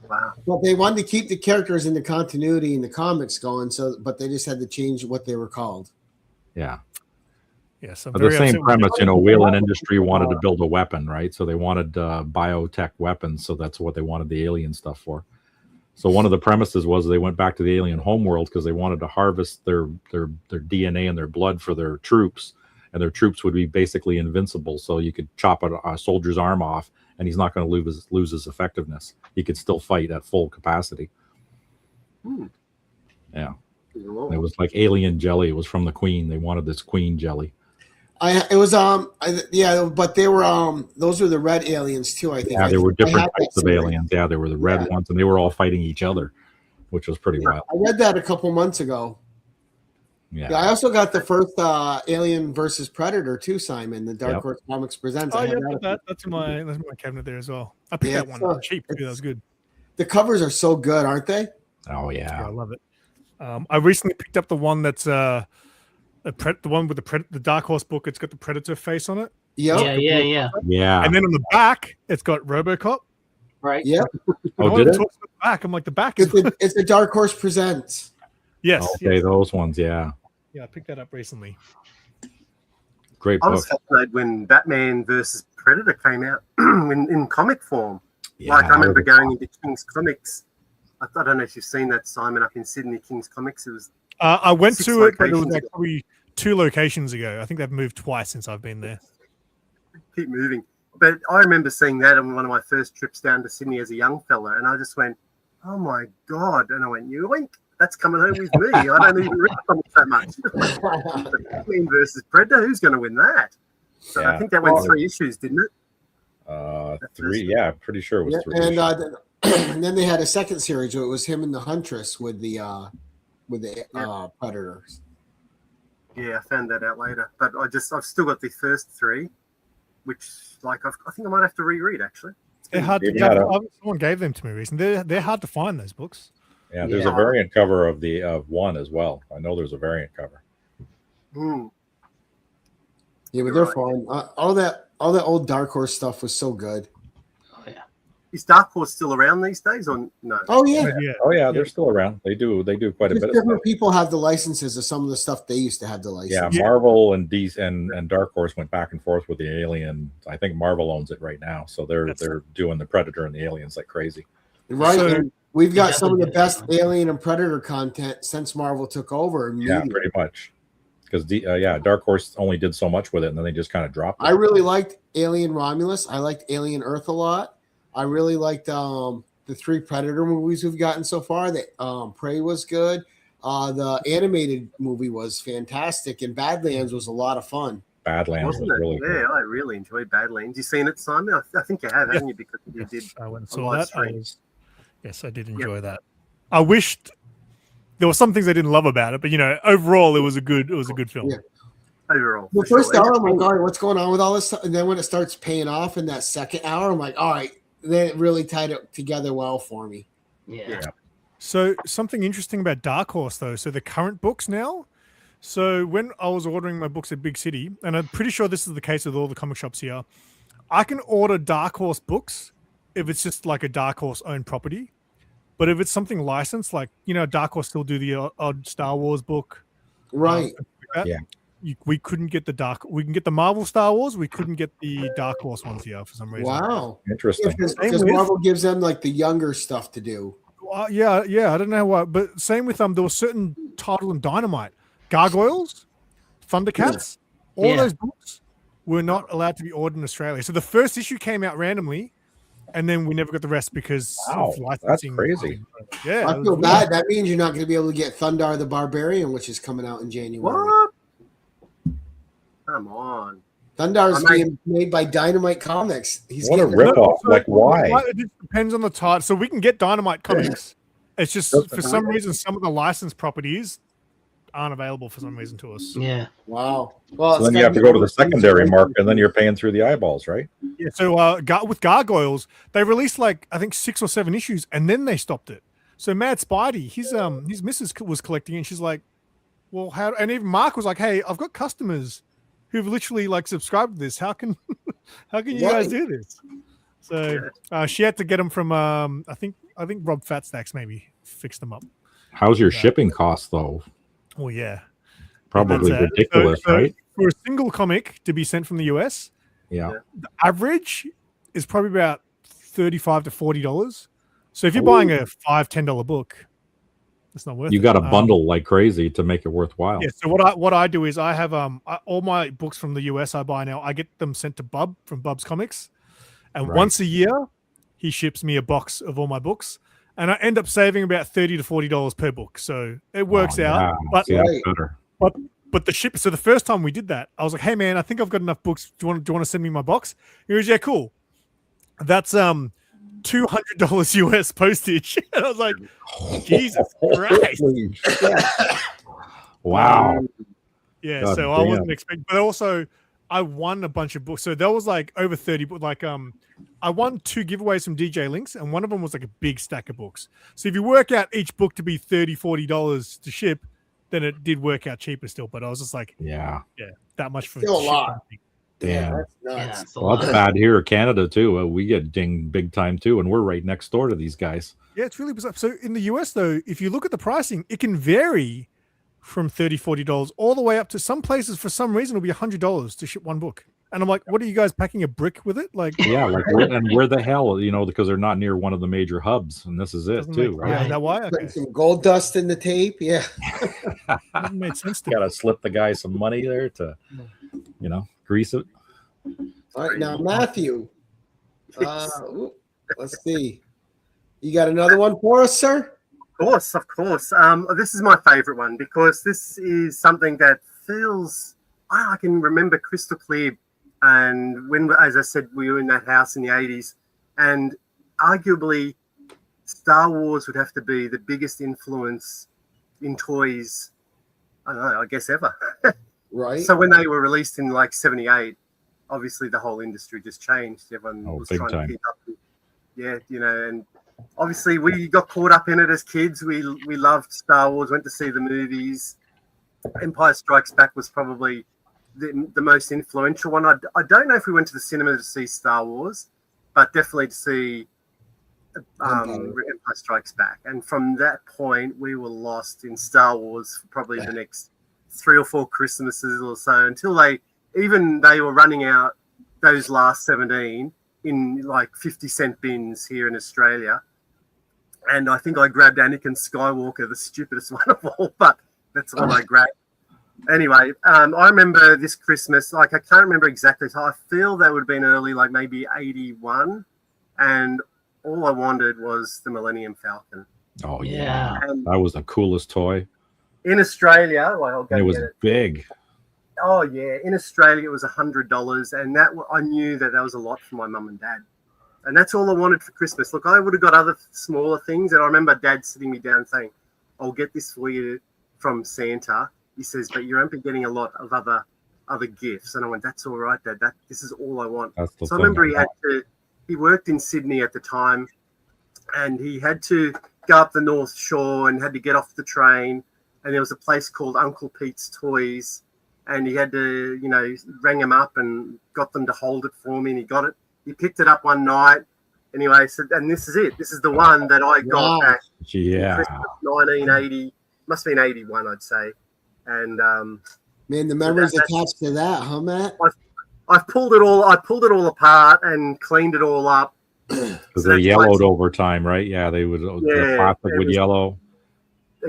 Wow. But they wanted to keep the characters in the continuity in the comics going, but they just had to change what they were called. Yeah. Yes, the same premise, Whelan Industry wanted to build a weapon, right? So they wanted biotech weapons, so that's what they wanted the alien stuff for. So one of the premises was they went back to the alien homeworld because they wanted to harvest their DNA and their blood for their troops, and their troops would be basically invincible. So you could chop a soldier's arm off, and he's not going to lose his effectiveness. He could still fight at full capacity. Yeah. It was like alien jelly. It was from the Queen. They wanted this Queen jelly. But they were those were the red aliens too, I think. Yeah, there were different types of aliens. Yeah, there were the red ones, and they were all fighting each other, which was pretty wild. I read that a couple months ago. Yeah, I also got the first Alien versus Predator too, Simon. The Dark Horse Comics presents. Oh, that's in my cabinet there as well. I picked that one cheap too. That was good. The covers are so good, aren't they? Oh yeah, I love it. I recently picked up the one that's the one with the Dark Horse book. It's got the Predator face on it. Yeah. And then on the back, it's got RoboCop. Right. Yeah. Oh, did it? The back. I'm like, the back is. It's the Dark Horse presents. Yes. Okay, those ones. Yeah. Yeah, I picked that up recently. Great book. I was fascinated when Batman versus Predator came out in comic form. Yeah, I remember going into King's Comics. I don't know if you've seen that, Simon, up in Sydney, King's Comics. It was. I went to it, but it was like probably 2 locations ago. I think they've moved twice since I've been there. Keep moving. But I remember seeing that on one of my first trips down to Sydney as a young fella, and I just went, "Oh my God!" And I went, "Yoink! That's coming home with me. I don't even read comics that much." Batman versus Predator, who's going to win that? So I think that went 3 issues, didn't it? 3. Yeah, I'm pretty sure it was 3. And then they had a second series where it was him and the Huntress with the Predators. Yeah, I found that out later, but I've still got the first 3, which I think I might have to reread actually. They're hard to get. Someone gave them to me recently. They're hard to find, those books. Yeah, there's a variant cover of one as well. I know there's a variant cover. Yeah, but they're fun. All that old Dark Horse stuff was so good. Oh yeah. Is Dark Horse still around these days or no? Oh yeah. Oh yeah, they're still around. They do quite a bit. Different people have the licenses of some of the stuff they used to have the license. Yeah, Marvel and DC and Dark Horse went back and forth with the Alien. I think Marvel owns it right now, so they're doing the Predator and the Aliens like crazy. Right. So, we've got some of the best Alien and Predator content since Marvel took over. Yeah, pretty much. Because Dark Horse only did so much with it, and then they just kind of dropped it. I really liked Alien Romulus. I liked Alien Earth a lot. I really liked the 3 Predator movies we've gotten so far. That Prey was good. The animated movie was fantastic, and Badlands was a lot of fun. Badlands was really good. Yeah, I really enjoyed Badlands. You seen it, Simon? I think you have, haven't you? Because you did. I went and saw that. Yes, I did enjoy that. I wished there were some things I didn't love about it, but overall it was a good film. Yeah. Overall, the first hour, I'm like, all right, what's going on with all this stuff? And then when it starts paying off in that second hour, I'm like, all right, then it really tied it together well for me. Yeah. So something interesting about Dark Horse though. So the current books now. So when I was ordering my books at Big City, and I'm pretty sure this is the case with all the comic shops here, I can order Dark Horse books if it's just like a Dark Horse owned property. But if it's something licensed, like, Dark Horse still do the odd Star Wars book. Right. We couldn't get we can get the Marvel Star Wars. We couldn't get the Dark Horse ones here for some reason. Wow. Interesting. Because Marvel gives them like the younger stuff to do. Yeah. I don't know why. But same with there were certain titles in Dynamite. Gargoyles, Thundercats, all those books were not allowed to be ordered in Australia. So the first issue came out randomly, and then we never got the rest because of licensing. That's crazy. Yeah, I feel bad. That means you're not going to be able to get Thundar the Barbarian, which is coming out in January. What? Come on. Thundar is being made by Dynamite Comics. What a ripoff! Like, why? It just depends on the title. So we can get Dynamite Comics. It's just for some reason some of the licensed properties aren't available for some reason to us. Yeah. Wow. Well, so then you have to go to the secondary market, and then you're paying through the eyeballs, right? Yeah. So with Gargoyles, they released like I think 6 or 7 issues, and then they stopped it. So Mad Spidey, his missus was collecting, and she's like, "Well, how?" And even Mark was like, "Hey, I've got customers who've literally like subscribed to this. How can you guys do this?" So she had to get them from I think Rob Fatstacks maybe fixed them up. How's your shipping cost though? Well, yeah, probably ridiculous, right? For a single comic to be sent from the US, the average is probably about $35 to $40. So if you're buying a $5-10 book, it's not worth it. You got to bundle like crazy to make it worthwhile. Yeah. So what I do is I have all my books from the US I buy now. I get them sent to Bub from Bub's Comics, And once a year, he ships me a box of all my books, and I end up saving about $30 to $40 per book. So it works out. But see, that's better. But the ship. So the first time we did that, I was like, "Hey man, I think I've got enough books. Do you want to send me my box?" He goes, "Yeah, cool." That's $200 US postage. And I was like, Jesus Christ. Wow. Yeah, God so damn. I wasn't expecting, but also I won a bunch of books. So there was like over 30 books. Like I won 2 giveaways from DJ Links, and one of them was like a big stack of books. So if you work out each book to be $30-$40 to ship, then it did work out cheaper still. But I was just like, that much for still a lot. Yeah, that's nuts. Well, that's bad here in Canada too. We get dinged big time too, and we're right next door to these guys. Yeah, it's really bizarre. So in the US though, if you look at the pricing, it can vary from $30-$40 all the way up to some places for some reason it'll be $100 to ship one book. And I'm like, what are you guys packing a brick with it? Like, yeah, like where the hell, because they're not near one of the major hubs, and this is it too, right? Yeah, is that why? Okay. Putting some gold dust in the tape, yeah. That made sense to me. Gotta slip the guy some money there to, grease it. All right, now Matthew, let's see. You got another one for us, sir? Of course. This is my favorite one because this is something that feels, I can remember crystal clear. And when, as I said, we were in that house in the 80s, and arguably Star Wars would have to be the biggest influence in toys, I don't know, I guess ever. Right. So when they were released in like 78, obviously the whole industry just changed. Everyone was trying to keep up. Yeah, and obviously we got caught up in it as kids. We loved Star Wars, went to see the movies. Empire Strikes Back was probably the most influential one. I don't know if we went to the cinema to see Star Wars, but definitely to see Empire Strikes Back. And from that point, we were lost in Star Wars for probably the next 3 or 4 Christmases or so, until they were running out those last 17 in like 50-cent bins here in Australia. And I think I grabbed Anakin Skywalker, the stupidest one of all, but that's all I grabbed. Anyway, I remember this Christmas, like I can't remember exactly, so I feel that would have been early, like maybe 81, and all I wanted was the Millennium Falcon. Oh yeah, that was the coolest toy. In Australia, like I'll go it was get it. Big. Oh yeah, in Australia it was $100, and that I knew that was a lot for my mum and dad, and that's all I wanted for Christmas. Look, I would have got other smaller things, and I remember Dad sitting me down saying, "I'll get this for you from Santa." He says, "But you won't be getting a lot of other gifts." And I went, "That's all right, Dad. This is all I want." So I remember he worked in Sydney at the time, and he had to go up the North Shore and had to get off the train. And there was a place called Uncle Pete's Toys, and he had to, rang them up and got them to hold it for me. And he got it. He picked it up one night. Anyway, so and this is it. This is the one that I got back. Yeah. Christmas 1980, must have been 81, I'd say. And man, the memories attached to that, huh, Matt? I've pulled it all apart and cleaned it all up because they yellowed over time, right? Yeah, they would. The plastic would yellow.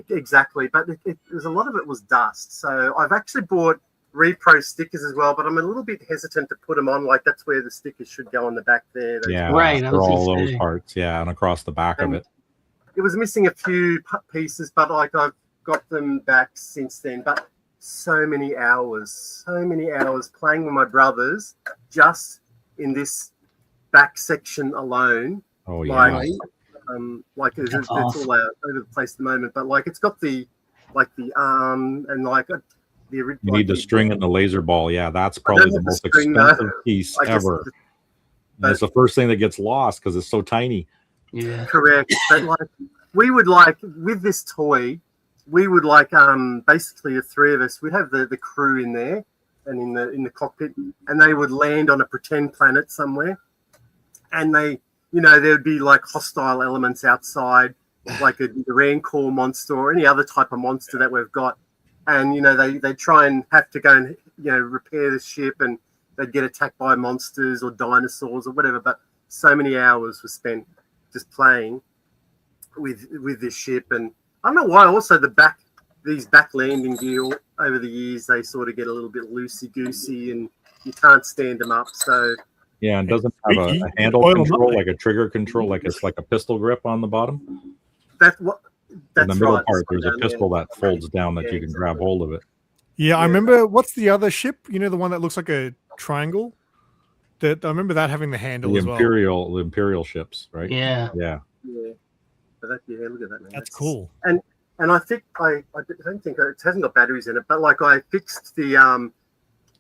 Exactly, but there's a lot of it was dust. So I've actually bought repro stickers as well, but I'm a little bit hesitant to put them on. Like that's where the stickers should go on the back there. Right. For all those parts, and across the back of it. It was missing a few pieces, but like I've got them back since then. But so many hours playing with my brothers just in this back section alone. Oh yeah. Like it's all over the place at the moment, but like it's got the arm and like the you need the string and the laser ball. Yeah, that's probably the most expensive piece ever. It's the first thing that gets lost because it's so tiny. Yeah, correct. But like we would like with this toy, we would like basically the three of us. We'd have the crew in there and in the cockpit, and they would land on a pretend planet somewhere, and they. There'd be like hostile elements outside, like the Rancor monster or any other type of monster that we've got. And, they try and have to go and, repair the ship, and they'd get attacked by monsters or dinosaurs or whatever. But so many hours were spent just playing with this ship. And I don't know why also these back landing gear over the years, they sort of get a little bit loosey-goosey and you can't stand them up. So Yeah, and doesn't have a handle control, like a trigger control, like it's like a pistol grip on the bottom. That's what. That's in the middle right, part, there's a pistol that folds down that you can grab hold of it. Yeah, I remember. What's the other ship? You know, the one that looks like a triangle. That I remember that having the handle as well. The Imperial ships, right? Yeah. Yeah. But look at that, man. That's cool. And I think I don't think it hasn't got batteries in it, but like I fixed the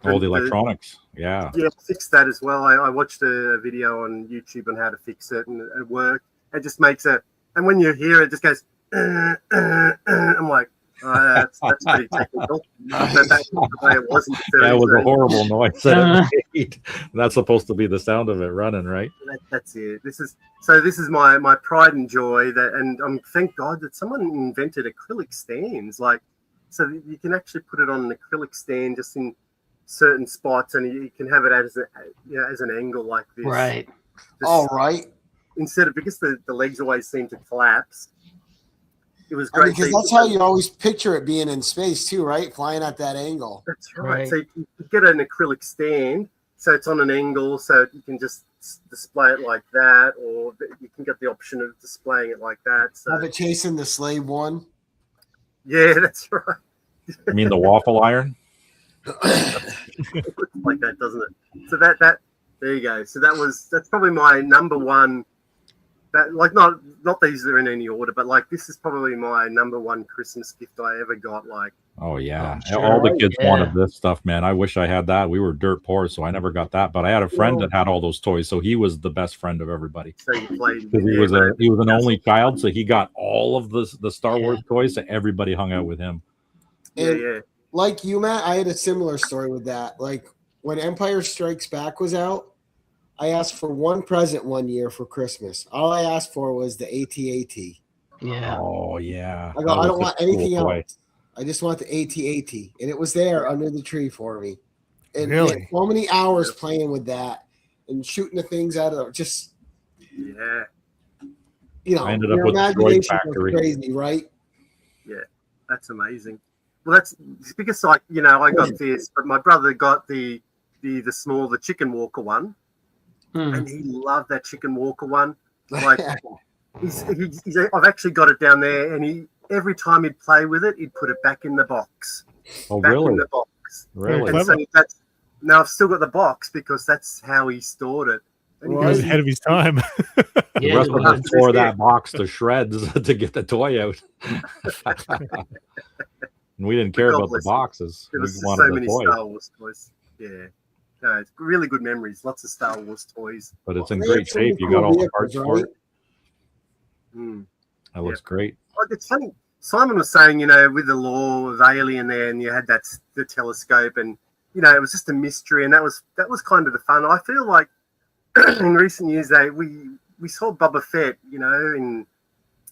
the electronics. Yeah, fixed that as well. I watched a video on YouTube on how to fix it, and it worked. It just makes it, and when you hear it, just goes. I'm like, that's pretty technical. It wasn't. That was a horrible noise. That's supposed to be the sound of it running, right? That's it. This is my pride and joy and thank God that someone invented acrylic stands, like so you can actually put it on an acrylic stand just in certain spots, and you can have it as an angle like this. Right. All right. Instead of because the legs always seem to collapse. It was great. Because that's how you always picture it being in space too, right? Flying at that angle. That's right. So you get an acrylic stand, so it's on an angle, so you can just display it like that, or you can get the option of displaying it like that. So have it chasing the slave one. Yeah, that's right. You mean the waffle iron? It looks like that, doesn't it? So that there you go. So that's probably my number one. That like not these are in any order, but like this is probably my number one Christmas gift I ever got. Like, oh yeah, sure. All the kids wanted this stuff, man. I wish I had that. We were dirt poor, so I never got that. But I had a friend that had all those toys, so he was the best friend of everybody. So you played. He was an only child, so he got all of the Star Wars toys, so everybody hung out with him. And like you, Matt, I had a similar story with that. Like when Empire Strikes Back was out, I asked for one present one year for Christmas. All I asked for was the AT-AT. Yeah. Oh yeah. I don't want anything else. I just want the AT-AT, and it was there under the tree for me. And really, so many hours playing with that and shooting the things out of just. Yeah. You know, I ended up your with the Droid imagination Factory. was crazy, right? Yeah, that's amazing. Well, that's because I got this, but my brother got the chicken walker one. And he loved that chicken walker one. Like I've actually got it down there, and every time he'd play with it, he'd put it back in the box. Oh, back really? in the box. Really? And so now I've still got the box because that's how he stored it. He was ahead of his time. The rest of us tore that box to shreds to get the toy out. And we didn't care about the boxes. There was We so wanted many the toy. Star Wars toys. Yeah. No, it's really good memories. Lots of Star Wars toys. But it's in great shape. You got all the parts for it. Mm. That looks great. It's funny. Simon was saying, with the law of Alien there, and you had the telescope, and it was just a mystery, and that was kind of the fun. I feel like in recent years, we saw Boba Fett, in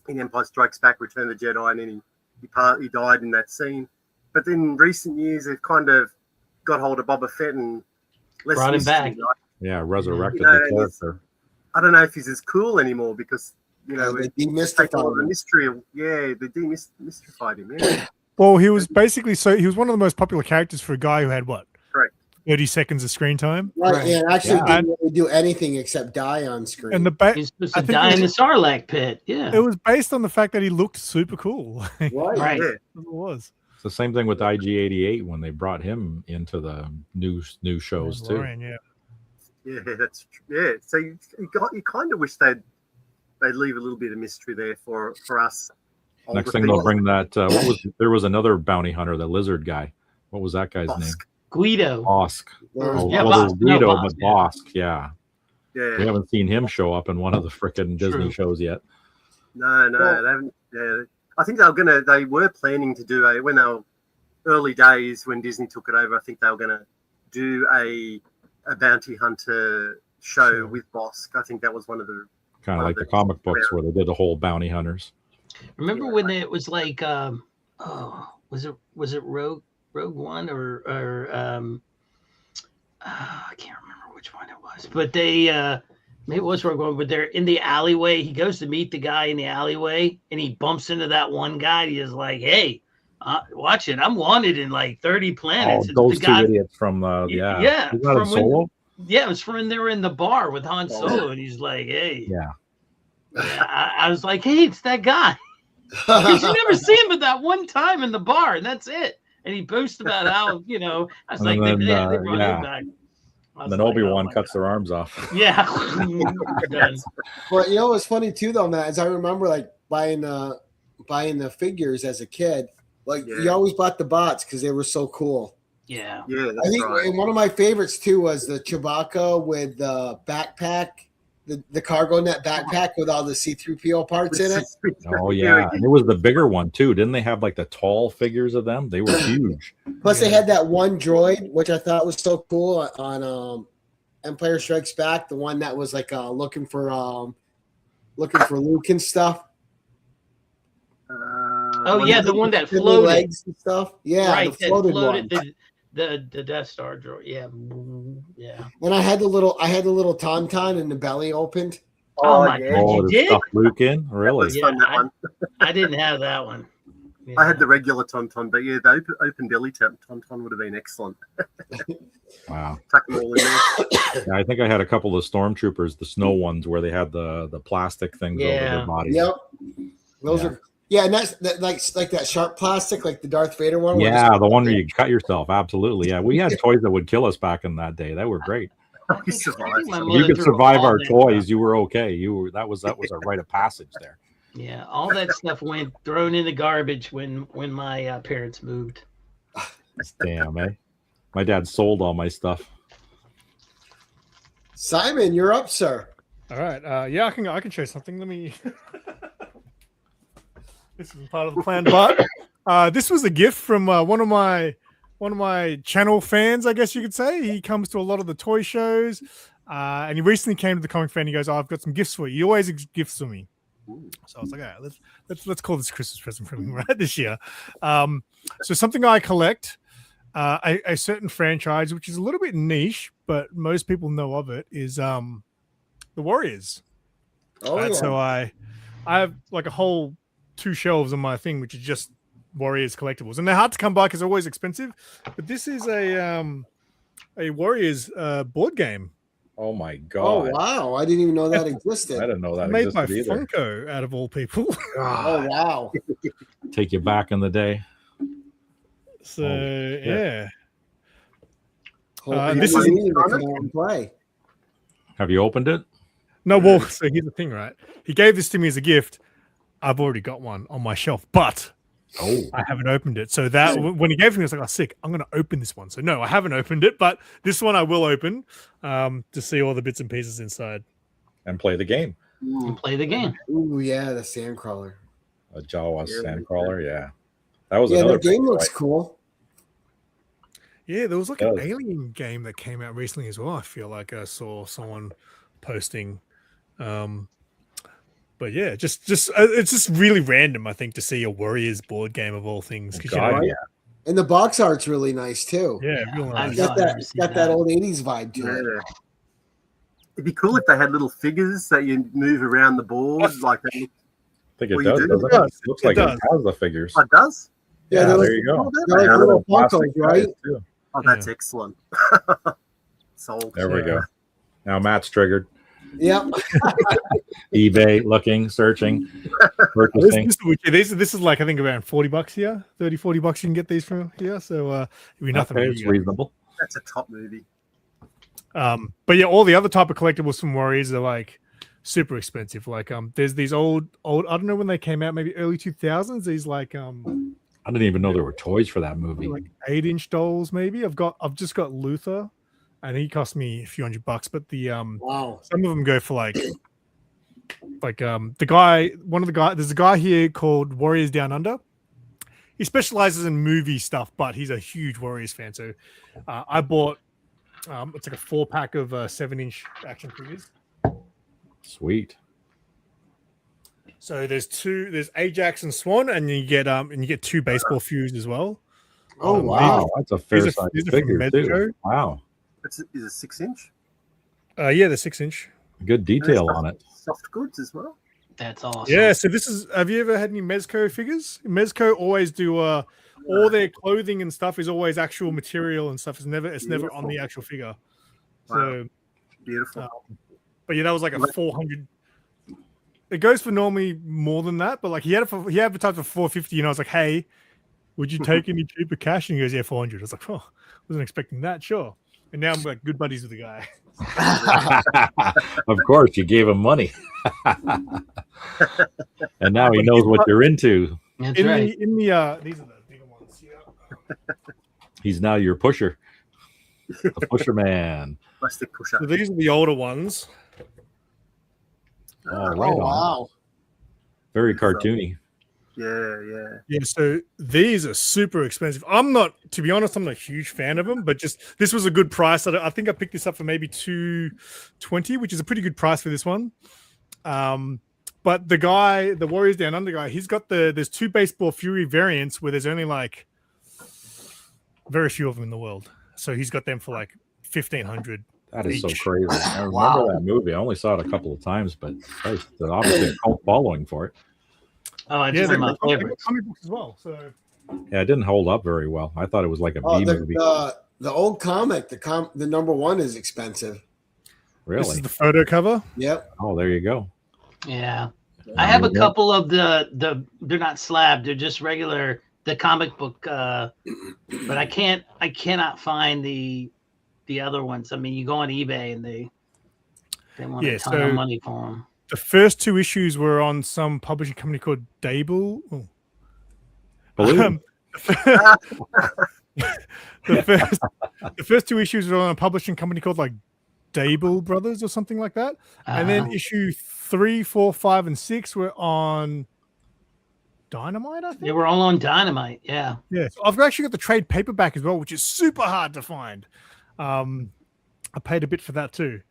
Empire Strikes Back, Return of the Jedi, and then he died in that scene. But in recent years, they've kind of got hold of Boba Fett and brought him back. Yeah, resurrected the character. I don't know if he's as cool anymore because they demystified the mystery. They demystified him. Yeah. Well, he was basically he was one of the most popular characters for a guy who had what? Correct. 30 seconds of screen time. Right. And actually didn't really do anything except die on screen. And he's supposed to die in the Sarlacc pit. Yeah. It was based on the fact that he looked super cool. Right. Yeah. It was. It's the same thing with IG-88 when they brought him into the new shows too. Ryan, yeah, that's true. Yeah. So you kind of wish they'd leave a little bit of mystery there for us. Next thing they'll bring that. There was another bounty hunter, the lizard guy. What was that guy's name? Guido. Bosk. Bossk. Guido, Bossk, but Bosk. Yeah. Yeah. We haven't seen him show up in one of the frickin' Disney shows yet. No, they haven't. Yeah. I think they were planning to do when they were early days when Disney took it over. I think they were going to do a bounty hunter show with Bosk. I think that was one of the kind of like the comic books where they did the whole bounty hunters. Remember when it was like, was it Rogue One or I can't remember which one it was, but they maybe it was Rogue One, but they're in the alleyway. He goes to meet the guy in the alleyway, and he bumps into that one guy. He is like, "Hey, watch it! I'm wanted in like 30 planets." Oh, those two idiots from from Solo. Yeah, it was when they were in the bar with Han Solo, and he's like, "Hey, Yeah. I was like, hey, it's that guy." Because you never see him but that one time in the bar, and that's it. And he boasts about how, I was And like, then, they brought him back. And then Obi-Wan cuts their arms off. Yeah. Done. Well, what's funny too, though, Matt, is I remember like buying the figures as a kid. Like you always bought the bots because they were so cool. Yeah. Yeah, I think one of my favorites too was the Chewbacca with the backpack. The cargo net backpack with all the C-3PO parts in it. Oh yeah, and it was the bigger one too. Didn't they have like the tall figures of them? They were huge. Plus, they had that one droid, which I thought was so cool on Empire Strikes Back. The one that was like looking for Luke and stuff. The one that floated legs and stuff. Yeah, right, the floated one. The Death Star droid. Yeah. And I had the little tauntaun and the belly opened. Oh my God, you did? Stuff Luke in? Really? Yeah, I didn't have that one. Yeah. I had the regular tauntaun, but yeah, the open belly tauntaun would have been excellent. Wow. Tuck them all in there. Yeah, I think I had a couple of stormtroopers, the snow ones, where they had the plastic things over their bodies. Yep. Those are. Yeah, and that's like that sharp plastic, like the Darth Vader one. Yeah, the one where you cut yourself. Absolutely. Yeah, we had toys that would kill us back in that day. They were great. You survived. If you could survive our toys, you were okay. That was a rite of passage there. Yeah, all that stuff went thrown in the garbage when my parents moved. Damn, eh? My dad sold all my stuff. Simon, you're up, sir. All right. I can show something. Let me. This is part of the plan, but this was a gift from one of my channel fans, I guess you could say. He comes to a lot of the toy shows, and he recently came to the comic fan. He goes, "I've got some gifts for you. He always gifts for me." So I was like, "All right, let's call this a Christmas present from him right this year." So something I collect, a certain franchise which is a little bit niche, but most people know of it, is the Warriors. So I have like a whole 2 shelves on my thing, which is just Warriors collectibles, and they're hard to come by because they're always expensive. But this is a Warriors board game. Oh my God! Oh wow! I didn't even know that existed. I didn't know that made existed by either. Funko, out of all people. Oh wow! Take you back in the day. So yeah. This is to come out and play. Have you opened it? No, well, so here's the thing, right? He gave this to me as a gift. I've already got one on my shelf, but I haven't opened it. So that when he gave it to me, I was like, "Oh, sick! I'm going to open this one." So no, I haven't opened it, but this one I will open to see all the bits and pieces inside and play the game. And play the game. Ooh, yeah, the Sandcrawler. A Jawa Sandcrawler, yeah. That was the game looks cool. Yeah, there was like an alien game that came out recently as well. I feel like I saw someone posting. But yeah, just it's just really random, I think, to see a Warriors board game of all things. And the box art's really nice too. Yeah, real nice. Got that old 80s vibe to it. It'd be cool if they had little figures that you move around the board. Like that. I think it does. It looks like it has the figures. Oh, it does? Yeah, there you go. They're like little Funkos, right? Oh, that's excellent. Sold. There we go. Now Matt's triggered. Yep. eBay, looking, searching, purchasing. This is like, I think, around $40 here. $30-40 you can get these from here. So it'd be nothing. Okay, it's reasonable. That's a top movie. But yeah, all the other type of collectibles from Warriors are like super expensive. Like there's these old I don't know when they came out, maybe early 2000s. These like I didn't even know there were toys for that movie. Like 8-inch dolls, maybe. I've just got Luther, and he cost me a few $100. But the some of them go for like the guy. There's a guy here called Warriors Down Under. He specializes in movie stuff, but he's a huge Warriors fan. So I bought. It's like a 4-pack of 7-inch action figures. Sweet. So there's Ajax and Swan, and you get 2 baseball fuse as well. Oh wow, that's a fair size figure too. Wow. Is it 6-inch? Yeah, the 6-inch. Good detail on it. Soft goods as well. That's awesome. Yeah, so this is. Have you ever had any Mezco figures? Mezco always do all their clothing and stuff is always actual material and stuff. It's never on the actual figure. So beautiful. But yeah, that was like a 400. It goes for normally more than that, but like he advertised for 450, and I was like, hey, would you take any cheaper cash? And he goes, yeah, 400. I was like, oh, wasn't expecting that, sure. And now I'm like good buddies with the guy. Of course, you gave him money. And now he knows what you're into. That's right. These are the bigger ones. Yeah. He's now your pusher. The pusher man. Plastic pusher. So these are the older ones. Oh, right on. Wow. Very cartoony. Yeah. So these are super expensive. To be honest, I'm not a huge fan of them, but just this was a good price. I think I picked this up for maybe $220, which is a pretty good price for this one. But the Warriors Down Under guy, he's got there's 2 Baseball Fury variants where there's only like very few of them in the world. So he's got them for like $1,500. That is so crazy. I remember that movie. I only saw it a couple of times, but there's obviously a cult following for it. Oh, it's one of my favorites. Comic books as well. So yeah, it didn't hold up very well. I thought it was like a B movie. The old comic, the number 1 is expensive. Really? This is the photo cover. Yep. Oh, there you go. Yeah. I have a couple of the they're not slab, they're just regular the comic book but I cannot find the other ones. I mean, you go on eBay and they want a ton of money for them. The first 2 issues were on some publishing company called Dable. Balloon. The first 2 issues were on a publishing company called like Dable Brothers or something like that. And then issue 3, 4, 5, and 6 were on Dynamite, I think. They were all on Dynamite, yeah. Yeah. So I've actually got the trade paperback as well, which is super hard to find. I paid a bit for that too.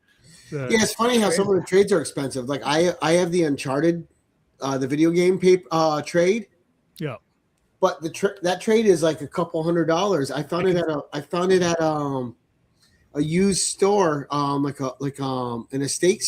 So, yeah, it's funny how some of the trades are expensive. Like I have the Uncharted, the video game trade. Yeah. But that trade is like a couple $100. I found it at a used store, an estate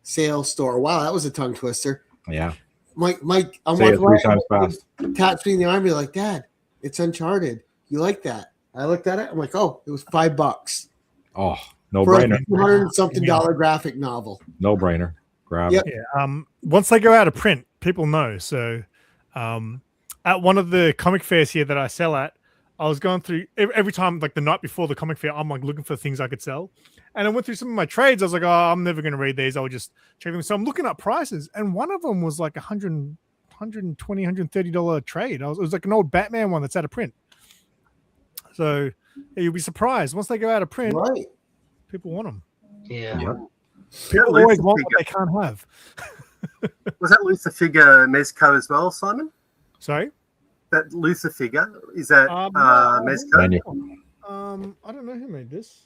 sale store. Wow, that was a tongue twister. Yeah. Mike, I'm like 3 times fast. Taps me in the arm, be like, Dad, it's Uncharted. You like that? I looked at it. I'm like, oh, it was $5. Oh, no for brainer. a $200-something graphic novel. No brainer. Grab it. Yeah. Once they go out of print, people know. So, at one of the comic fairs here that I sell at, I was going through every time, like the night before the comic fair, I'm like looking for things I could sell. And I went through some of my trades. I was like, oh, I'm never going to read these. I'll just check them. So I'm looking up prices. And one of them was like $120, $130 trade. It was like an old Batman one that's out of print. So you'll be surprised. Once they go out of print, right, people want them. Yeah. Yep. People always want what they can't have. Was that Luther figure Mezco as well, Simon? Sorry? That Luther figure, is that Mezco? I don't know who made this.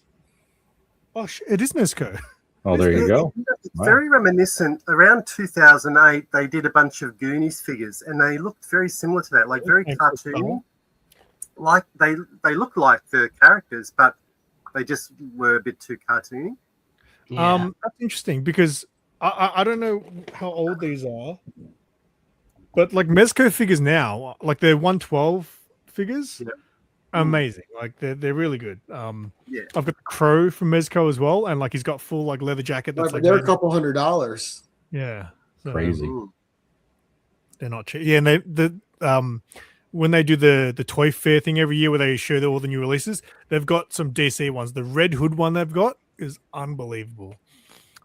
Oh, it is Mezco. Oh, there you go. It's very reminiscent. Around 2008, they did a bunch of Goonies figures, and they looked very similar to that, like very cartoony. Like they looked like the characters, but they just were a bit too cartoony. Yeah. That's interesting because I don't know how old these are, but like Mezco figures now, like they're 112 figures, amazing. Like they're really good. I've got the Crow from Mezco as well, and like he's got full like leather jacket. That's like they're a couple $100. Yeah, so, crazy. They're not cheap. Yeah, and the when they do the toy fair thing every year where they show all the new releases, they've got some DC ones. The Red Hood one they've got is unbelievable.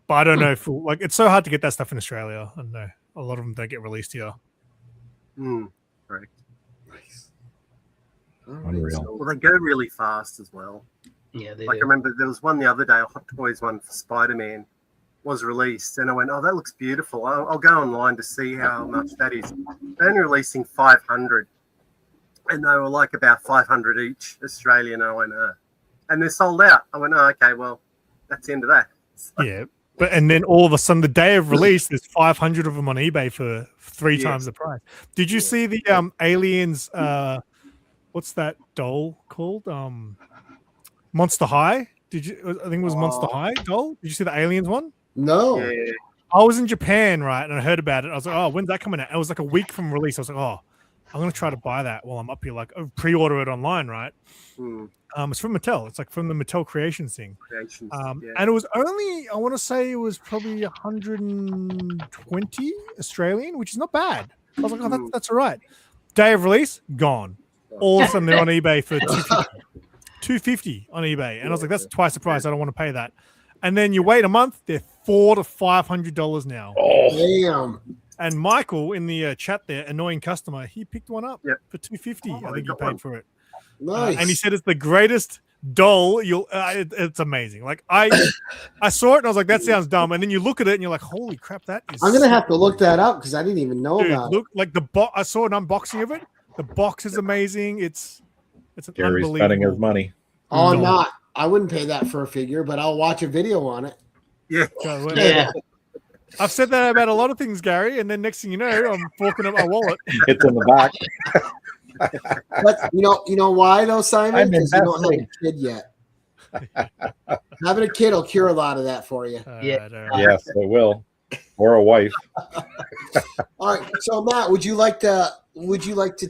But I don't know if like it's so hard to get that stuff in Australia. I don't know. A lot of them don't get released here. Right. Nice. Unreal. Well, they go really fast as well. Yeah, they like do. I remember there was one the other day, a Hot Toys one for Spider-Man was released, and I went, "Oh, that looks beautiful. I'll go online to see how much that is." They're only releasing 500, and they were like about 500 each Australian. I went, and they're sold out. I went, "Oh, okay, well, that's the end of that." So, yeah, and then all of a sudden, the day of release, there's 500 of them on eBay for 3 times the price. Did you see the Aliens? What's that doll called? Monster High. Did you? I think it was Monster High doll. Did you see the Aliens one? No. yeah. I was in Japan, right, and I heard about it. I was like, "Oh, when's that coming out?" It was like a week from release. I was like, "Oh, I'm gonna try to buy that while I'm up here. Like, pre-order it online, right?" It's from Mattel. It's like from the Mattel Creations thing. Yeah. And it was only, I want to say it was probably 120 Australian, which is not bad. I was like, oh, that's all right. Day of release, gone. All of a sudden they're on eBay for 250 on eBay. And I was like, that's twice the price. I don't want to pay that. And then you wait a month, they're $400 to $500 now. Oh, damn. And Michael in the chat there, annoying customer, he picked one up for $250. I think he paid for it. Nice. And he said it's the greatest doll. It's amazing. Like I saw it and I was like, that sounds dumb. And then you look at it and you're like, holy crap, that is. I'm gonna have to look that up because I didn't even know about it. Like I saw an unboxing of it. The box is amazing. It's an Gary's unbelievable. spending his money. Oh, I'm not. I wouldn't pay that for a figure, but I'll watch a video on it. Yeah. Yeah. I've said that about a lot of things, Gary, and then next thing you know, I'm forking up my wallet. It's in the back. But you know why though, Simon? Because you don't have a kid yet. Having a kid will cure a lot of that for you. Yes, it will. Or a wife. All right. So Matt, would you like to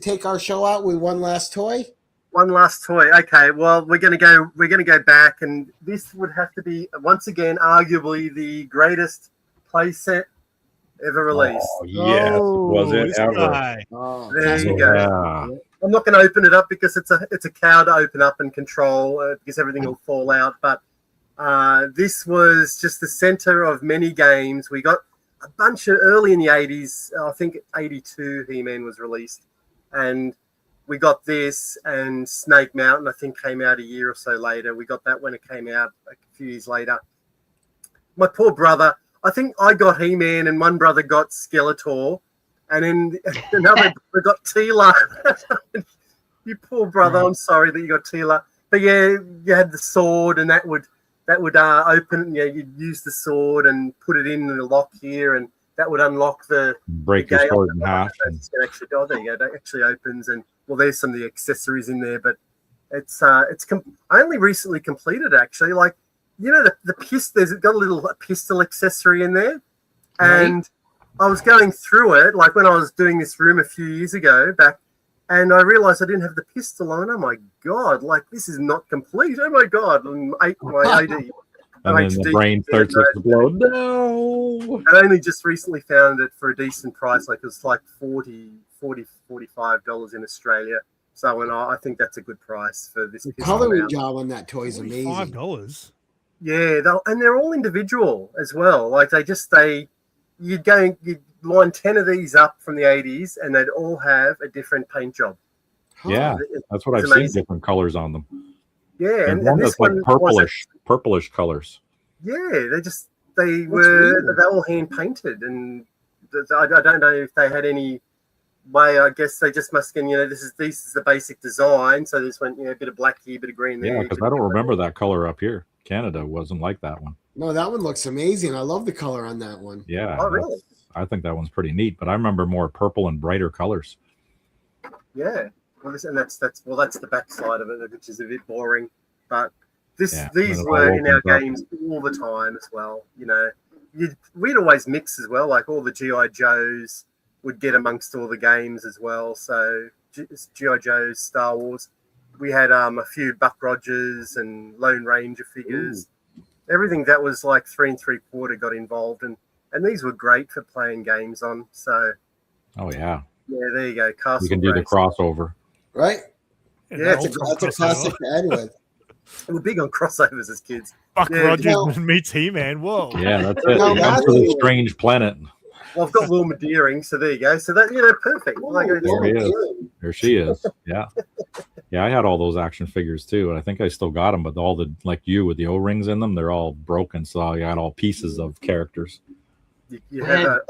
take our show out with one last toy? One last toy. Okay. Well, we're gonna go back, and this would have to be once again, arguably the greatest playset ever released. Oh, yes, was it ever? Oh, there you go. Yeah. I'm not going to open it up because it's a cow to open up and control because everything will fall out. But this was just the center of many games. We got a bunch of early in the 80s. I think 82 He-Man was released, and we got this, and Snake Mountain I think came out a year or so later. We got that when it came out a few years later. My poor brother. I think I got He-Man and one brother got Skeletor, and then another brother got Teela. You poor brother, I'm sorry that you got Teela. But yeah, you had the sword, and that would open. Yeah, you'd use the sword and put it in the lock here, and that would unlock the break the sword in half. There you go. That actually opens, and well, there's some of the accessories in there, but I only recently completed actually. Like. You know, the pistol, there's got a little pistol accessory in there. And I was going through it, like when I was doing this room a few years ago back, and I realized I didn't have the pistol on. Oh, my God. Like, this is not complete. Oh, my God. And my AD. And then the brain starts to explode. No. I only just recently found it for a decent price. Like, it was like $45 in Australia. So I think that's a good price for this. The coloring job on that toy is amazing. $5. Yeah, and they're all individual as well. Like you'd line 10 of these up from the 80s, and they'd all have a different paint job. Yeah, that's what I've seen. Different colors on them. Yeah, and one that's like purplish colors. Yeah, they all hand painted, and I don't know if they had any way. I guess they just must get, this is the basic design. So this went a bit of black here, a bit of green there. Yeah, because I don't remember that color up here. Canada wasn't like that one. No, that one looks amazing. I love the color on that one. Yeah. Oh, really? I think that one's pretty neat, but I remember more purple and brighter colors. Yeah. Well, that's the backside of it, which is a bit boring. But these were in our games all the time as well. We'd always mix as well. Like all the G.I. Joes would get amongst all the games as well. So G.I. Joes, Star Wars. We had a few Buck Rogers and Lone Ranger figures. Ooh. Everything that was like 3 3/4 got involved, and these were great for playing games on. So, oh yeah, there you go. Castle. You can do the crossover, right? Yeah, that's a classic to end with. We're big on crossovers as kids. Buck Rogers meets He-Man. Whoa. Yeah, that's it. Comes to the strange planet. Well, I've got Wilma Deering, so there you go. So that perfect. There she is. Yeah. Yeah, I had all those action figures too, and I think I still got them, but all the like you with the O-rings in them, they're all broken. So I got all pieces of characters. You have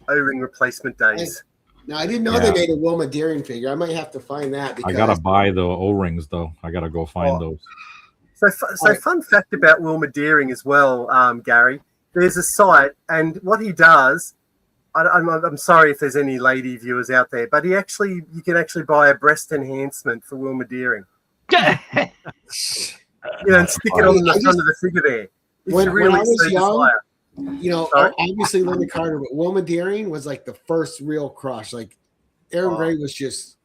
O-ring replacement days. Now I didn't know they made a Wilma Deering figure. I might have to find that. I gotta buy the O-rings though. I gotta go find those. So fun fact about Wilma Deering as well, Gary. There's a site, and what he does. I'm sorry if there's any lady viewers out there, but you can actually buy a breast enhancement for Wilma Deering. And stick it on the front of the figure there. When I was young, obviously Linda Carter, but Wilma Deering was like the first real crush. Like Aaron Gray was just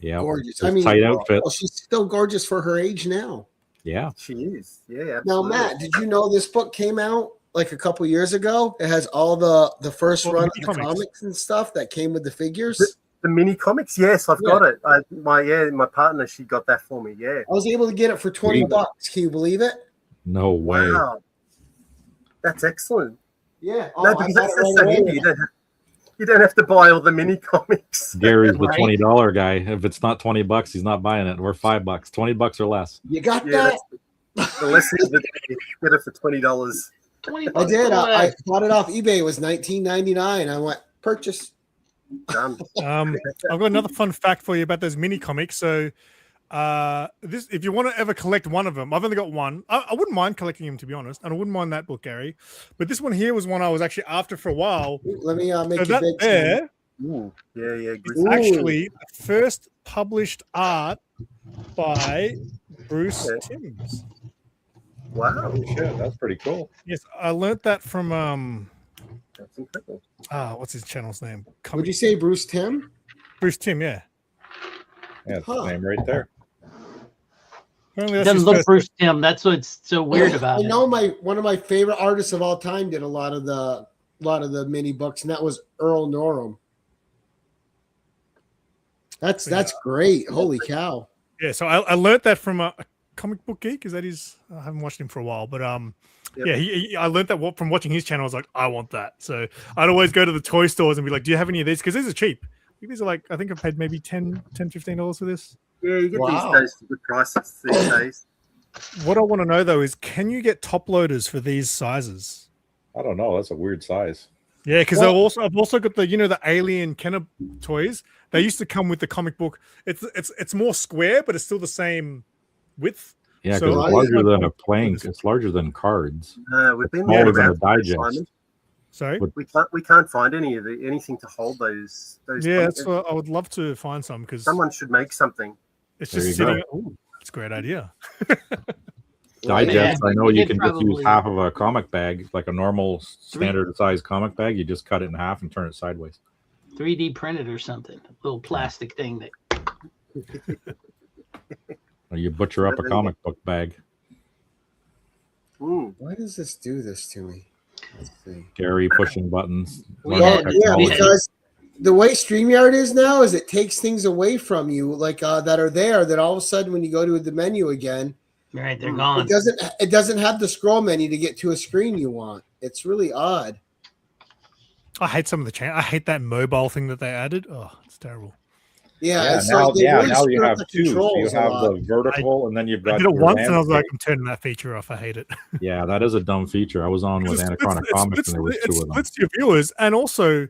Yeah, gorgeous. tight outfit. Well, she's still gorgeous for her age now. Yeah, she is. Yeah. Now, Absolutely. Matt, did you know this book came out like a couple years ago? It has all the first run of the comics and stuff that came with the figures. The mini comics, yes, I've got it. My partner, she got that for me. Yeah, I was able to get it for $20. Can you believe it? no way. Wow, that's excellent. Yeah, No, because that's so handy. You don't have to buy all the mini comics. Gary's the $20 guy. If it's not $20, he's not buying it. We're $5, $20 or less. You got that? The lesson of the day, get it for $20. $20. I did. I bought it off eBay. It was $19.99. I went purchase. Done. I've got another fun fact for you about those mini comics. So, this, if you want to ever collect one of them, I've only got one. I wouldn't mind collecting them, to be honest, and I wouldn't mind that book, Gary. But this one here was one I was actually after for a while. Let me make so it that big. there, Yeah. it's actually the first published art by Bruce Timms. Wow. Shit, that's pretty cool. Yes, I learnt that from That's incredible. what's his channel's name? Would you say Bruce Timm? Bruce Timm, yeah. Yeah, it's the name right there. Apparently It that's doesn't his look first- Bruce Timm. That's what's so weird about I it. know one of my favorite artists of all time did a lot of the mini books, and that was Earl Norham. That's great. Holy cow. Yeah, so I learnt that from a comic book geek. Is that his? I haven't watched him for a while, but yeah, I learnt that from watching his channel. I was like, I want that. So I'd always go to the toy stores and be like, do you have any of these? Because these are cheap. These are like, I think I've paid maybe $15 for this. Yeah, you get these days for good prices these days. What I want to know though is, can you get top loaders for these sizes? I don't know. That's a weird size. Yeah, because I've also got the Alien Kenner toys. They used to come with the comic book. It's more square, but it's still the same width. Yeah, because it's larger than a playing. It's larger than cards. We've been Smaller than a around digest. Simon. Sorry, we can't find anything to hold those. Yeah, that's what I would love to find some, because someone should make something. It's just sitting. Oh, that's a great idea. Digest. I know you can just use probably half of a comic bag, like a normal standard size comic bag. You just cut it in half and turn it sideways. 3D printed or something. A little plastic thing that. Or you butcher up a comic book bag. Why does this do this to me? Let's see. Gary pushing buttons. Yeah, because the way StreamYard is now is it takes things away from you, like that are there, that all of a sudden when you go to the menu again, Right, they're gone. It doesn't have the scroll menu to get to a screen you want. It's really odd. I hate some of the I hate that mobile thing that they added. Oh, it's terrible. Yeah, it's now, like they really now you screwed have the two. So you controls a have lot. the vertical, and then you've got. I did it your once, and I was like, landscape. I'm turning that feature off. I hate it. Yeah, that is a dumb feature. I was on with Anachronic Comics, and there was two of them. It splits your viewers, and also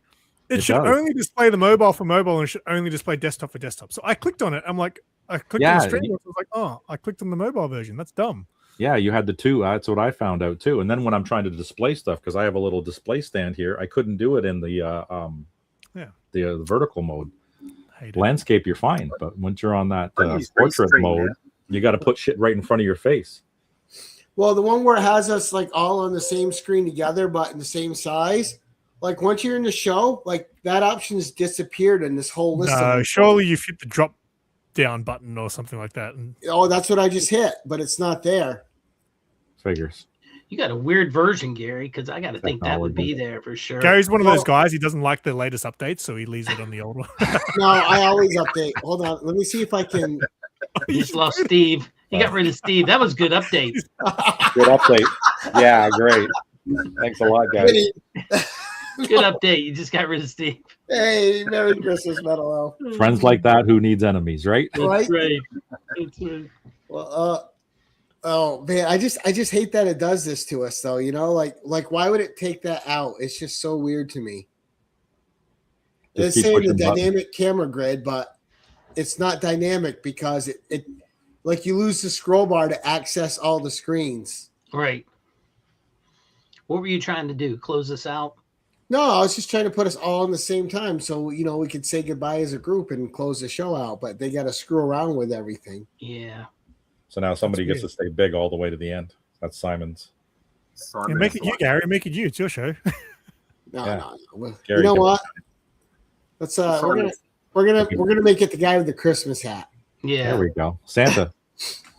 it should does. only display the mobile for mobile, and it should only display desktop for desktop. So I clicked on it. I'm like, I clicked on the stream. I was like, oh, I clicked on the mobile version. That's dumb. Yeah, you had the two. That's what I found out too. And then when I'm trying to display stuff, because I have a little display stand here, I couldn't do it in the vertical mode. Landscape, you're fine, but once you're on that portrait mode, you got to put shit right in front of your face. Well, the one where it has us like all on the same screen together, but in the same size. Like once you're in the show, like that option has disappeared in this whole list. No, surely you hit the drop down button or something like that. And that's what I just hit, but it's not there. Figures. You got a weird version, Gary, because I got to think that would be there for sure. Gary's one of those guys. He doesn't like the latest updates, so he leaves it on the old one. No, I always update. Hold on, let me see if I can. You just lost Steve. You got rid of Steve. That was good update. Good update. Yeah, great. Thanks a lot, guys. Good update. You just got rid of Steve. Hey, Merry Christmas, Metal Elf. Friends like that, who needs enemies, right? Right. That's right. That's right. Well, oh man, I just hate that it does this to us, though. You know, like why would it take that out? It's just so weird to me. It's saying the dynamic camera grid, but it's not dynamic because it like you lose the scroll bar to access all the screens. Right. What were you trying to do? Close this out? No, I was just trying to put us all in the same time so we could say goodbye as a group and close the show out. But they got to screw around with everything. Yeah. So now somebody gets to stay big all the way to the end. That's Simon's. Yeah, make it you, Gary. Make it you. It's your show. No. Gary, you know what? Let's we're We're gonna make it the guy with the Christmas hat. Yeah. There we go. Santa.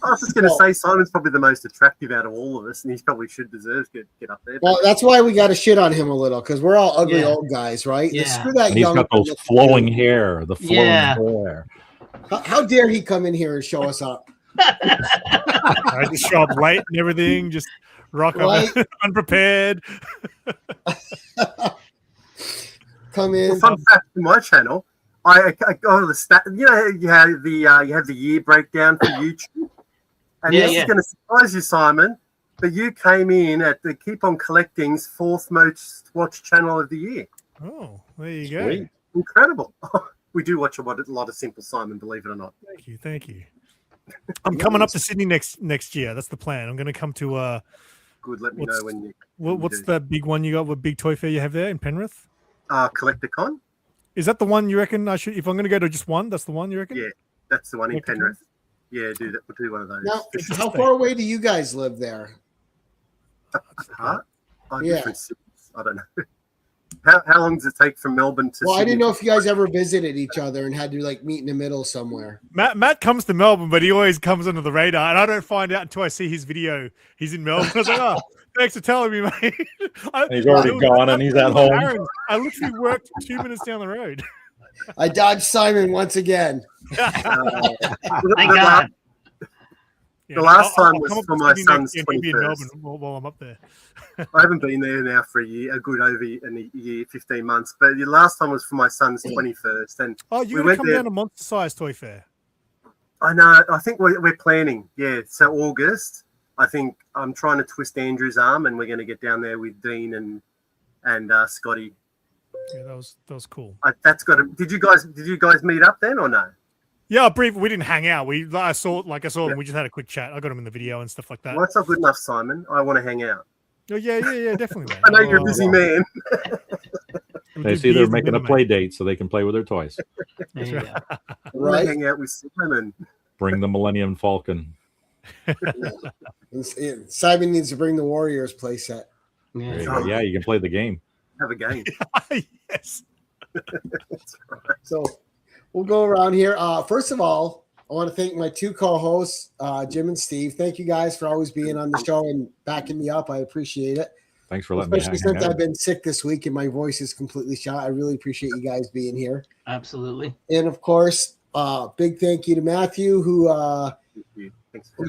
I was just going to say Simon's probably the most attractive out of all of us, and he probably should deserve to get up there. Well, that's why we got to shit on him a little, because we're all ugly old guys, right? Yeah. Screw that And he's young. got those flowing hair, the flowing hair. How dare he come in here and show us up? I just show up late and everything, just rock up unprepared. Come in. Well, fun fact for my channel, I go to the stat. You know, you have the year breakdown for YouTube, and this is going to surprise you, Simon. But you came in at the Keep On Collecting's 4th most watched channel of the year. Oh, there you go. Sweet. Incredible. We do watch a lot of Simple Simon, believe it or not. Thank you. I'm coming up to Sydney next year. That's the plan. I'm going to come to. Good. Let me know when you. What's the big one you got? What big toy fair you have there in Penrith? CollectorCon. Is that the one you reckon I should? If I'm going to go to just one, that's the one you reckon? Yeah, that's the one in Penrith. Yeah, do that. We'll do one of those. Now, how far away do you guys live there? Different cities. I don't know. How long does it take from Melbourne to? Well, Sydney? I didn't know if you guys ever visited each other and had to like meet in the middle somewhere. Matt comes to Melbourne, but he always comes under the radar, and I don't find out until I see his video. He's in Melbourne. I was like, oh, thanks for telling me, mate. He's already gone, and he's at home. I literally worked 2 minutes down the road. I dodged Simon once again. Thank God. The last time was for my son's 21st. While I'm up there. I haven't been there now for a good over a year, 15 months. But the last time was for my son's 21st. And you went down to Monster Size Toy Fair. I know. I think we're planning. Yeah, so August. I think I'm trying to twist Andrew's arm, and we're going to get down there with Dean and Scotty. Yeah, that was cool. That's got to. Did you guys meet up then or no? Yeah, brief. We didn't hang out. I saw them. We just had a quick chat. I got them in the video and stuff like that. Well, that's not good enough, Simon. I want to hang out. Oh, yeah, definitely. Man. I know you're a busy man. They see they're making a play date so they can play with their toys. Right. Hang out with Simon. Bring the Millennium Falcon. Simon needs to bring the Warriors playset. Yeah, you can play the game. Have a game. Yes. That's right. So we'll go around here. First of all, I want to thank my 2 co-hosts, Jim and Steve. Thank you guys for always being on the show and backing me up. I appreciate it. Thanks for letting Especially me since I've been sick this week and my voice is completely shot. I really appreciate you guys being here. Absolutely. And of course, big thank you to Matthew who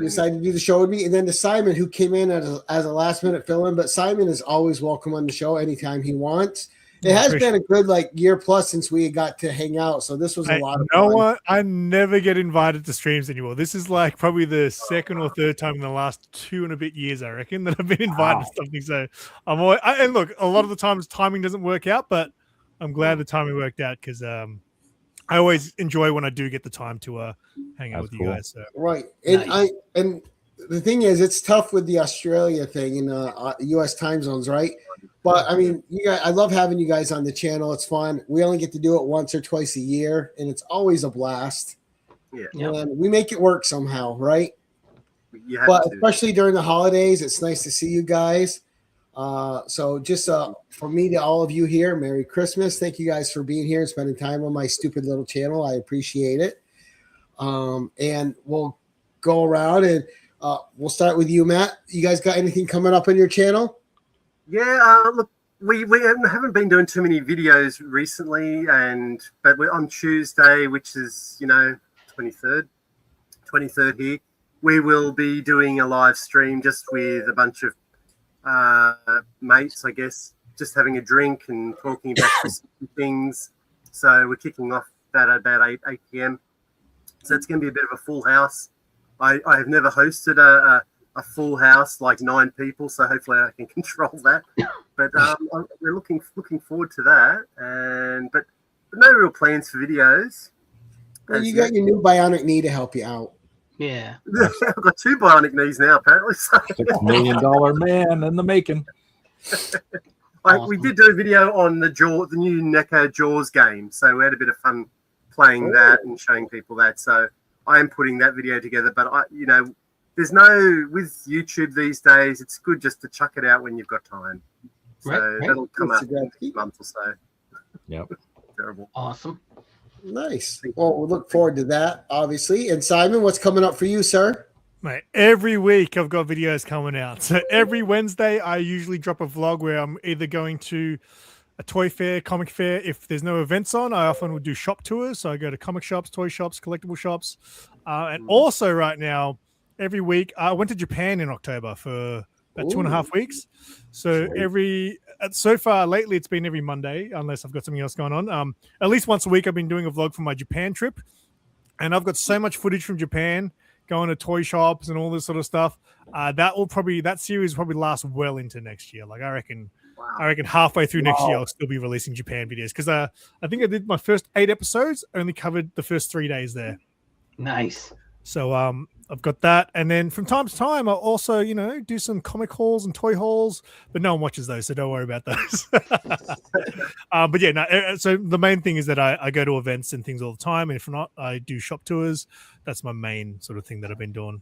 decided to do the show with me, and then to Simon who came in as a last minute fill-in. But Simon is always welcome on the show anytime he wants. It has been a good year plus since we got to hang out, so this was a lot of fun. What? I never get invited to streams anymore. This is probably the second or third time in the last 2 and a bit years, I reckon, that I've been invited to something. So I'm always, and look, a lot of the times timing doesn't work out, but I'm glad the timing worked out because I always enjoy when I do get the time to hang out with you guys. So. Right, and nice. And the thing is, it's tough with the Australia thing in U.S. time zones, right? But I mean, you guys, I love having you guys on the channel. It's fun. We only get to do it once or twice a year, and it's always a blast. Yeah, and we make it work somehow, right? But especially during the holidays, it's nice to see you guys. So just for me to all of you here, Merry Christmas. Thank you guys for being here and spending time on my stupid little channel. I appreciate it. And we'll go around and we'll start with you, Matt. You guys got anything coming up on your channel? Yeah, look, we haven't been doing too many videos recently, but we're on Tuesday, which is 23rd here. We will be doing a live stream just with a bunch of mates, I guess, just having a drink and talking about things. So we're kicking off that at about 8 p.m. So it's going to be a bit of a full house. I have never hosted a full house, like 9 people, so hopefully I can control that. But we're looking forward to that, but no real plans for videos. Well, you got your new bionic knee to help you out. Yeah, I've got 2 bionic knees now, apparently. So. $6 million man in the making. Awesome. We did do a video on the new NECA Jaws game, so we had a bit of fun playing that and showing people that. So I am putting that video together, but there's with YouTube these days, it's good just to chuck it out when you've got time. So that'll come up in a month or so. Yep. Terrible. Awesome. Nice. Well, we'll look forward to that, obviously. And Simon, what's coming up for you, sir? Mate, every week I've got videos coming out. So every Wednesday I usually drop a vlog where I'm either going to a toy fair, comic fair. If there's no events on, I often would do shop tours. So I go to comic shops, toy shops, collectible shops. And also right now, every week, I went to Japan in October for about 2.5 weeks. So so far lately, it's been every Monday, unless I've got something else going on. At least once a week, I've been doing a vlog from my Japan trip. And I've got so much footage from Japan, going to toy shops and all this sort of stuff. That series will probably last well into next year. Like I reckon halfway through next year, I'll still be releasing Japan videos because I think I did my first 8 episodes, only covered the first 3 days there. Nice. So I've got that, and then from time to time I'll also do some comic hauls and toy hauls, but no one watches those, so don't worry about those. But yeah, no. So the main thing is that I go to events and things all the time, and if not, I do shop tours. That's my main sort of thing that I've been doing.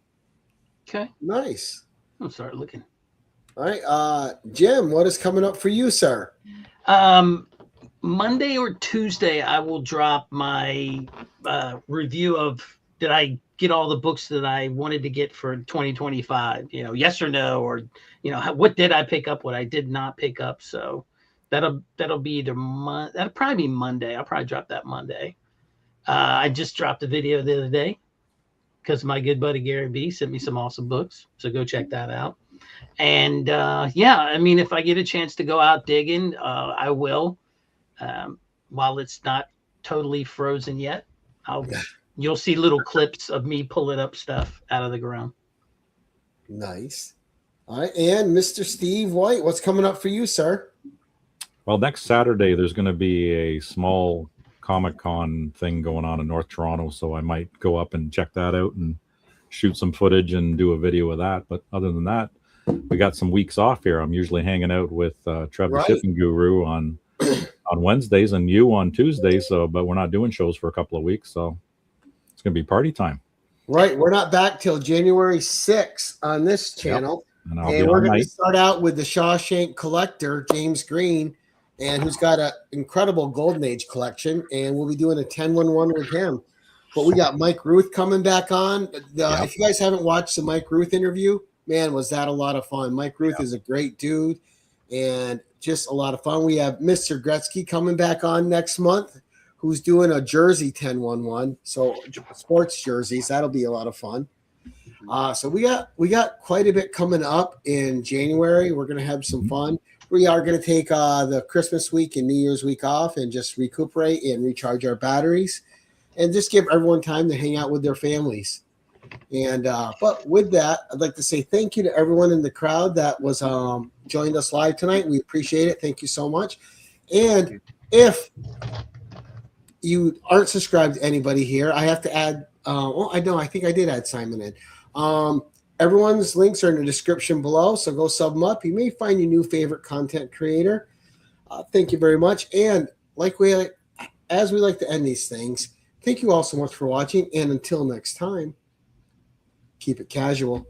Okay, nice. I'll start looking. All right, Jim, what is coming up for you, sir? Monday or Tuesday, I will drop my review of did I get all the books that I wanted to get for 2025, yes or no, or, what did I pick up, what I did not pick up. So that'll be that'll probably be Monday. I'll probably drop that Monday. I just dropped a video the other day because my good buddy Gary B sent me some awesome books. So go check that out. And if I get a chance to go out digging, I will. While it's not totally frozen yet, you'll see little clips of me pulling up stuff out of the ground. Nice. All right. And Mr. Steve White, what's coming up for you, sir? Well, next Saturday, there's going to be a small Comic-Con thing going on in North Toronto. So I might go up and check that out and shoot some footage and do a video of that. But other than that, we got some weeks off here. I'm usually hanging out with Trev the Shipping Guru on Wednesdays and you on Tuesdays. But we're not doing shows for a couple of weeks. So it's going to be party time. Right. We're not back till January 6th on this channel. Yep. And we're going to start out with the Shawshank Collector, James Green, and who's got an incredible Golden Age collection. And we'll be doing a 10-1-1 with him. But we got Mike Ruth coming back on. If you guys haven't watched the Mike Ruth interview, man, was that a lot of fun. Mike Ruth is a great dude and just a lot of fun. We have Mr. Gretzky coming back on next month, who's doing a jersey 10-1-1. So sports jerseys, that'll be a lot of fun. So we got quite a bit coming up in January. We're going to have some fun. We are going to take the Christmas week and New Year's week off and just recuperate and recharge our batteries and just give everyone time to hang out with their families. And but with that, I'd like to say thank you to everyone in the crowd that was joined us live tonight. We appreciate it. Thank you so much. And if you aren't subscribed to anybody here, I have to add. I think I did add Simon in. Everyone's links are in the description below, so go sub them up. You may find your new favorite content creator. Thank you very much. And as we like to end these things, thank you all so much for watching. And until next time, keep it casual.